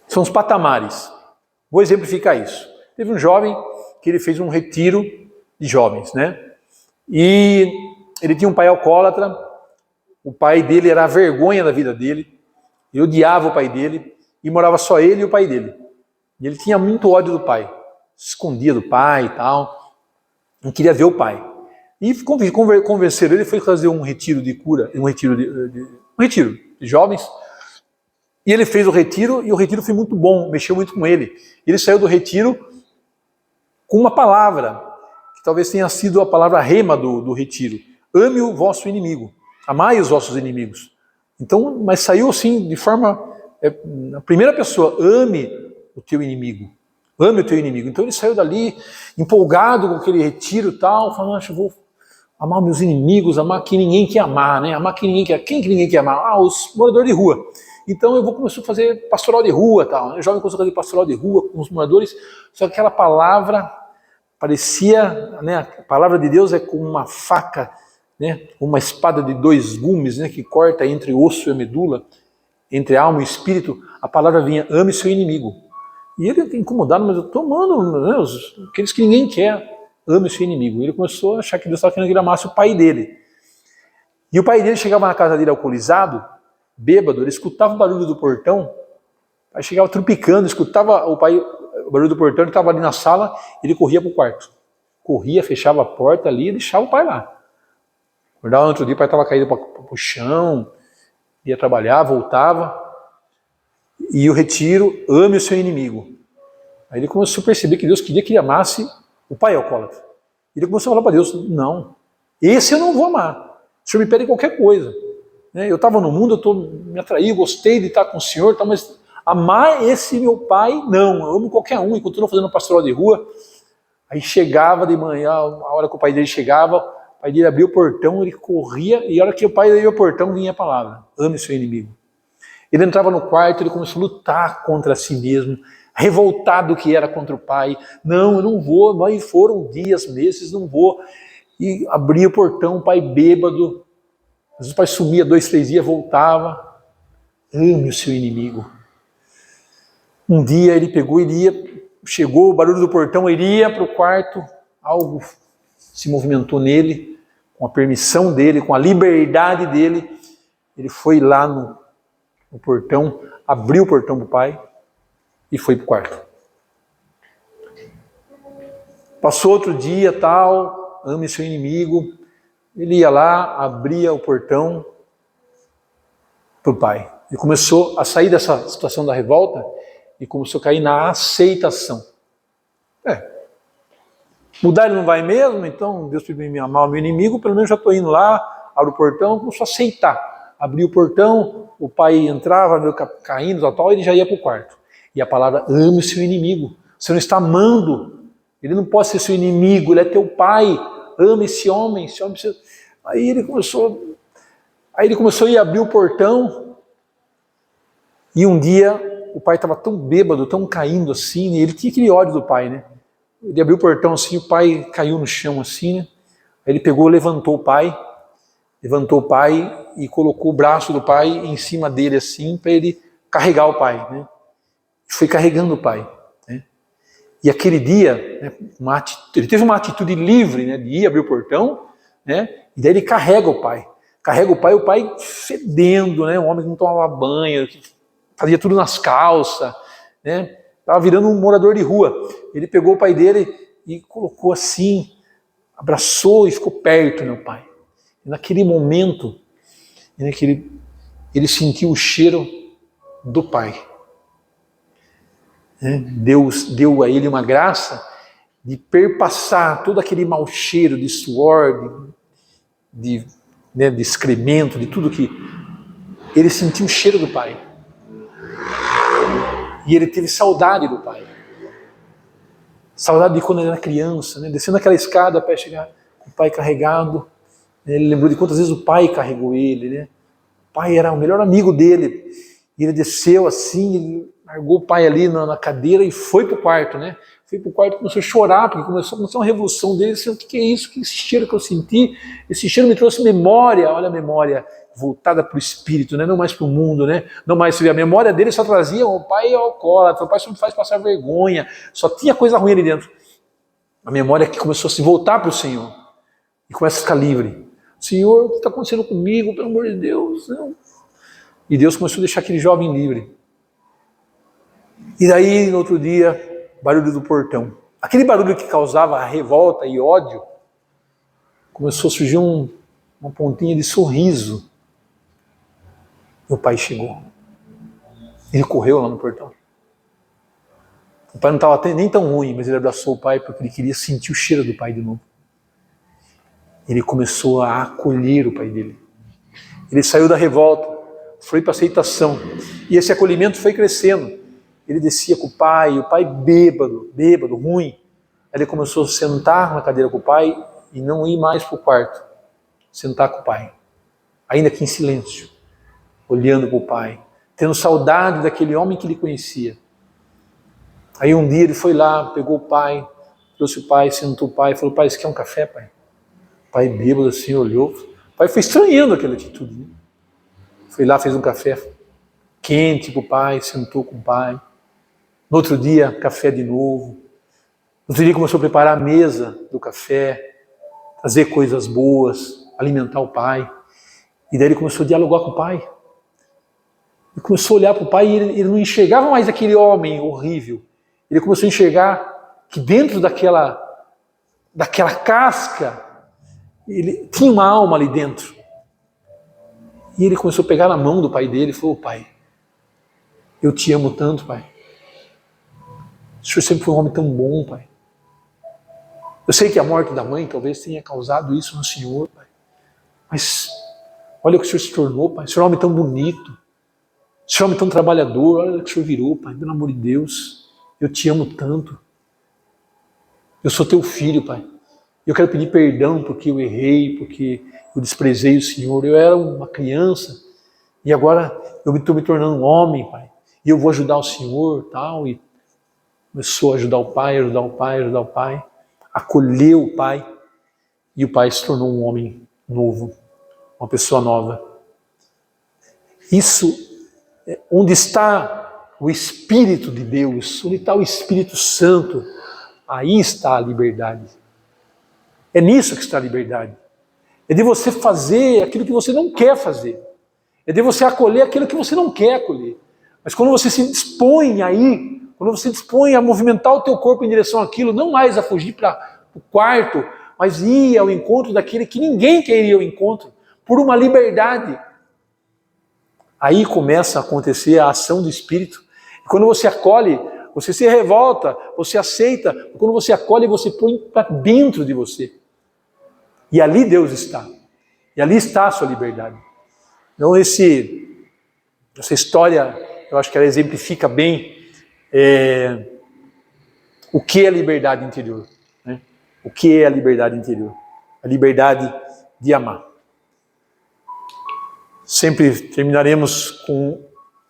Speaker 1: São os patamares. Vou exemplificar isso. Teve um jovem que ele fez um retiro de jovens, né? E ele tinha um pai alcoólatra. O pai dele era a vergonha da vida dele, ele odiava o pai dele, e morava só ele e o pai dele. E ele tinha muito ódio do pai, se escondia do pai e tal, não queria ver o pai. E convenceram ele, foi fazer um retiro de cura, um retiro de jovens, e ele fez o retiro, e o retiro foi muito bom, mexeu muito com ele. Ele saiu do retiro com uma palavra, que talvez tenha sido a palavra rema do retiro: ame o vosso inimigo. Amai os vossos inimigos. Então, mas saiu assim, de forma, a primeira pessoa, ame o teu inimigo. Ame o teu inimigo. Então ele saiu dali, empolgado com aquele retiro e tal, falando, eu vou amar meus inimigos, amar quem ninguém quer amar, né? Amar quem ninguém quer. Quem que ninguém quer amar? Os moradores de rua. Então eu vou começar a fazer pastoral de rua, tal. O jovem começou a fazer pastoral de rua com os moradores, só que aquela palavra parecia, né? A palavra de Deus é como uma faca, né, uma espada de 2 gumes, né, que corta entre o osso e a medula, entre a alma e o espírito. A palavra vinha: ame seu inimigo. E ele incomodado, mas eu estou amando aqueles que ninguém quer, ame seu inimigo. E ele começou a achar que Deus estava querendo que ele amasse o pai dele. E o pai dele chegava na casa dele alcoolizado, bêbado, ele escutava o barulho do portão, aí chegava trupicando, escutava o barulho do portão, ele estava ali na sala, ele corria para o quarto. Corria, fechava a porta ali e deixava o pai lá. Acordava no outro dia, o pai estava caído para o chão, ia trabalhar, voltava. E o retiro, ame o seu inimigo. Aí ele começou a perceber que Deus queria que ele amasse o pai alcoólatra. Ele começou a falar para Deus, não, esse eu não vou amar. O Senhor me pede qualquer coisa. Eu estava no mundo, me atraí, gostei de estar com o Senhor, mas amar esse meu pai, não, eu amo qualquer um, e continuou fazendo pastoral de rua. Aí chegava de manhã, a hora que o pai dele chegava, o pai dele abria o portão, ele corria, e a hora que o pai abria o portão, vinha a palavra, ame seu inimigo. Ele entrava no quarto, ele começou a lutar contra si mesmo, revoltado que era contra o pai. Não, eu não vou, mas foram dias, meses, não vou. E abria o portão, o pai bêbado. Às vezes o pai sumia 2, 3 dias, voltava. Ame o seu inimigo. Um dia ele pegou, chegou o barulho do portão, ele ia para o quarto, algo se movimentou nele, com a permissão dele, com a liberdade dele. Ele foi lá no portão, abriu o portão para o pai e foi para o quarto. Passou outro dia, ame seu inimigo. Ele ia lá, abria o portão para o pai. Ele começou a sair dessa situação da revolta e começou a cair na aceitação. Mudar ele não vai mesmo, então Deus pediu me amar o meu inimigo, pelo menos já estou indo lá, abro o portão, começou a aceitar. Abria o portão, o pai entrava, meio caindo, ele já ia para o quarto. E a palavra, ame o seu inimigo. Você não está amando. Ele não pode ser seu inimigo, ele é teu pai. Ama esse homem. Aí ele começou a ir abrir o portão. E um dia, o pai estava tão bêbado, tão caindo assim, ele tinha aquele ódio do pai, né? Ele abriu o portão assim, o pai caiu no chão assim, né? Aí ele pegou, levantou o pai e colocou o braço do pai em cima dele assim, para ele carregar o pai, né? Foi carregando o pai, né? E aquele dia, né, ele teve uma atitude livre, né, de ir abrir o portão, né? E daí ele carrega o pai, o pai fedendo, né? Um homem que não tomava banho, que fazia tudo nas calças, né? Estava virando um morador de rua. Ele pegou o pai dele e colocou assim, abraçou e ficou perto, né, o pai. E naquele momento, né, que ele sentiu o cheiro do pai. Deus deu a ele uma graça de perpassar todo aquele mau cheiro de suor, de excremento, de tudo que... Ele sentiu o cheiro do pai. E ele teve saudade do pai. Saudade de quando ele era criança, né? Descendo aquela escada para chegar com o pai carregado. Ele lembrou de quantas vezes o pai carregou ele, né? O pai era o melhor amigo dele. E ele desceu assim, ele largou o pai ali na cadeira e foi para o quarto, né? Foi para o quarto e começou a chorar, porque começou uma revolução dele. Ele disse, o que é isso? Que esse cheiro que eu senti? Esse cheiro me trouxe memória. Olha a memória voltada para o espírito, né? Não mais para o mundo, né? Não mais, a memória dele só trazia o pai é alcoólatra, o pai só me faz passar vergonha, só tinha coisa ruim ali dentro. A memória que começou a se voltar para o Senhor e começa a ficar livre. Senhor, o que está acontecendo comigo? Pelo amor de Deus, não. E Deus começou a deixar aquele jovem livre. E daí, no outro dia, barulho do portão. Aquele barulho que causava revolta e ódio, começou a surgir uma pontinha de sorriso. Meu pai chegou. Ele correu lá no portão. O pai não estava nem tão ruim, mas ele abraçou o pai porque ele queria sentir o cheiro do pai de novo. Ele começou a acolher o pai dele. Ele saiu da revolta, foi para a aceitação. E esse acolhimento foi crescendo. Ele descia com o pai bêbado, ruim. Aí ele começou a sentar na cadeira com o pai e não ir mais para o quarto. Sentar com o pai. Ainda que em silêncio. Olhando para o pai. Tendo saudade daquele homem que ele conhecia. Aí um dia ele foi lá, pegou o pai, trouxe o pai, sentou o pai e falou, pai, você quer um café, pai? O pai bêbado assim, olhou. O pai foi estranhando aquela atitude. Né? Foi lá, fez um café quente para o pai, sentou com o pai. No outro dia, café de novo. No outro dia começou a preparar a mesa do café, trazer coisas boas, alimentar o pai. E daí ele começou a dialogar com o pai. Ele começou a olhar para o pai e ele não enxergava mais aquele homem horrível. Ele começou a enxergar que dentro daquela casca, ele tinha uma alma ali dentro. E ele começou a pegar na mão do pai dele e falou, pai, Eu te amo tanto, Pai. O Senhor sempre foi um homem tão bom, Pai. Eu sei que a morte da mãe talvez tenha causado isso no Senhor, Pai. Mas olha o que o Senhor se tornou, Pai. O Senhor é um homem tão bonito. O Senhor é um homem tão trabalhador. Olha o que o Senhor virou, Pai. Pelo amor de Deus. Eu te amo tanto. Eu sou teu filho, Pai. Eu quero pedir perdão porque eu errei, porque eu desprezei o Senhor. Eu era uma criança e agora eu estou me tornando um homem, Pai. E eu vou ajudar o Senhor, tal. E começou a ajudar o Pai, ajudar o Pai, ajudar o Pai. Acolheu o Pai. E o Pai se tornou um homem novo, uma pessoa nova. Isso, onde está o Espírito de Deus, onde está o Espírito Santo, aí está a liberdade. É nisso que está a liberdade. É de você fazer aquilo que você não quer fazer. É de você acolher aquilo que você não quer acolher. Mas quando você se dispõe aí, quando você se dispõe a movimentar o teu corpo em direção àquilo, não mais a fugir para o quarto, mas ir ao encontro daquele que ninguém quer ir ao encontro, por uma liberdade. Aí começa a acontecer a ação do Espírito. E quando você acolhe, você se revolta, você aceita. Quando você acolhe, você põe para dentro de você. E ali Deus está. E ali está a sua liberdade. Então essa história, eu acho que ela exemplifica bem o que é liberdade interior. Né? O que é a liberdade interior? A liberdade de amar. Sempre terminaremos com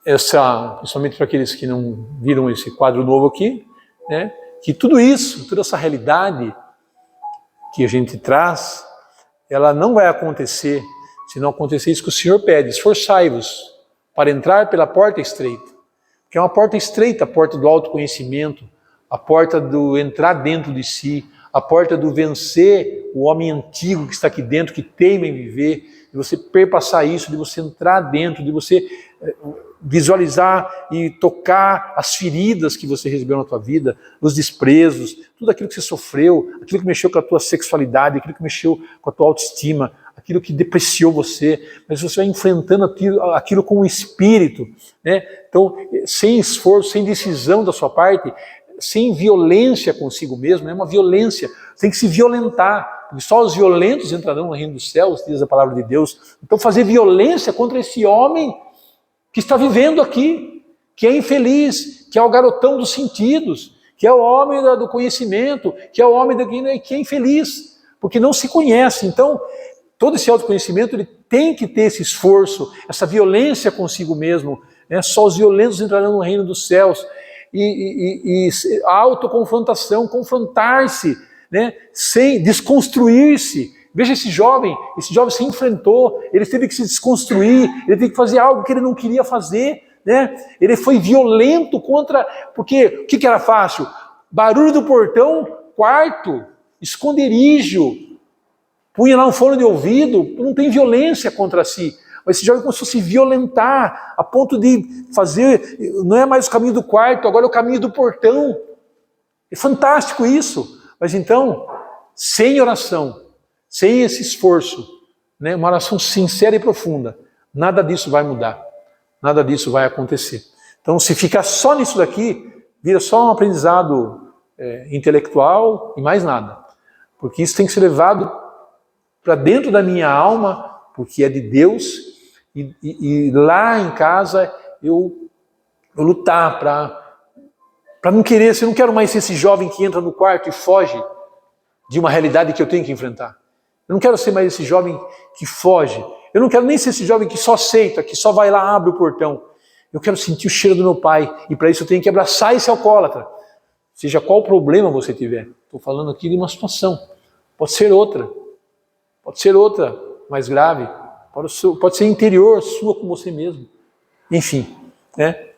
Speaker 1: essa, principalmente para aqueles que não viram esse quadro novo aqui, né? Que tudo isso, toda essa realidade que a gente traz, ela não vai acontecer se não acontecer isso que o Senhor pede: esforçai-vos para entrar pela porta estreita. Que é uma porta estreita, a porta do autoconhecimento, a porta do entrar dentro de si, a porta do vencer o homem antigo que está aqui dentro, que teima em viver, de você perpassar isso, de você entrar dentro, de você visualizar e tocar as feridas que você recebeu na tua vida, os desprezos, tudo aquilo que você sofreu, aquilo que mexeu com a tua sexualidade, aquilo que mexeu com a tua autoestima, aquilo que depreciou você, mas você vai enfrentando aquilo com o espírito, né? Então, sem esforço, sem decisão da sua parte, sem violência consigo mesmo, é uma violência, tem que se violentar, porque só os violentos entrarão no reino dos céus, diz a palavra de Deus. Então fazer violência contra esse homem que está vivendo aqui, que é infeliz, que é o garotão dos sentidos, que é o homem do conhecimento, que é o homem que é infeliz, porque não se conhece. Então, todo esse autoconhecimento, ele tem que ter esse esforço, essa violência consigo mesmo, né? Só os violentos entrarão no reino dos céus. E a autoconfrontação, confrontar-se, né? Sem desconstruir-se. Veja esse jovem se enfrentou, ele teve que se desconstruir, ele teve que fazer algo que ele não queria fazer, né? Ele foi violento contra, porque o que era fácil? Barulho do portão, quarto, esconderijo, punha lá um fone de ouvido, não tem violência contra si. Mas esse jovem começou a se violentar, a ponto de fazer, não é mais o caminho do quarto, agora é o caminho do portão. É fantástico isso. Mas então, sem oração, sem esse esforço, né, uma oração sincera e profunda, nada disso vai mudar, nada disso vai acontecer. Então, se ficar só nisso daqui, vira só um aprendizado intelectual e mais nada. Porque isso tem que ser levado para dentro da minha alma, porque é de Deus, e lá em casa eu lutar para não querer, eu não quero mais ser esse jovem que entra no quarto e foge de uma realidade que eu tenho que enfrentar. Eu não quero ser mais esse jovem que foge. Eu não quero nem ser esse jovem que só aceita, que só vai lá, abre o portão. Eu quero sentir o cheiro do meu pai, e para isso eu tenho que abraçar esse alcoólatra. Seja qual problema você tiver. Estou falando aqui de uma situação. Pode ser outra mais grave. Pode ser interior, sua com você mesmo. Enfim, né?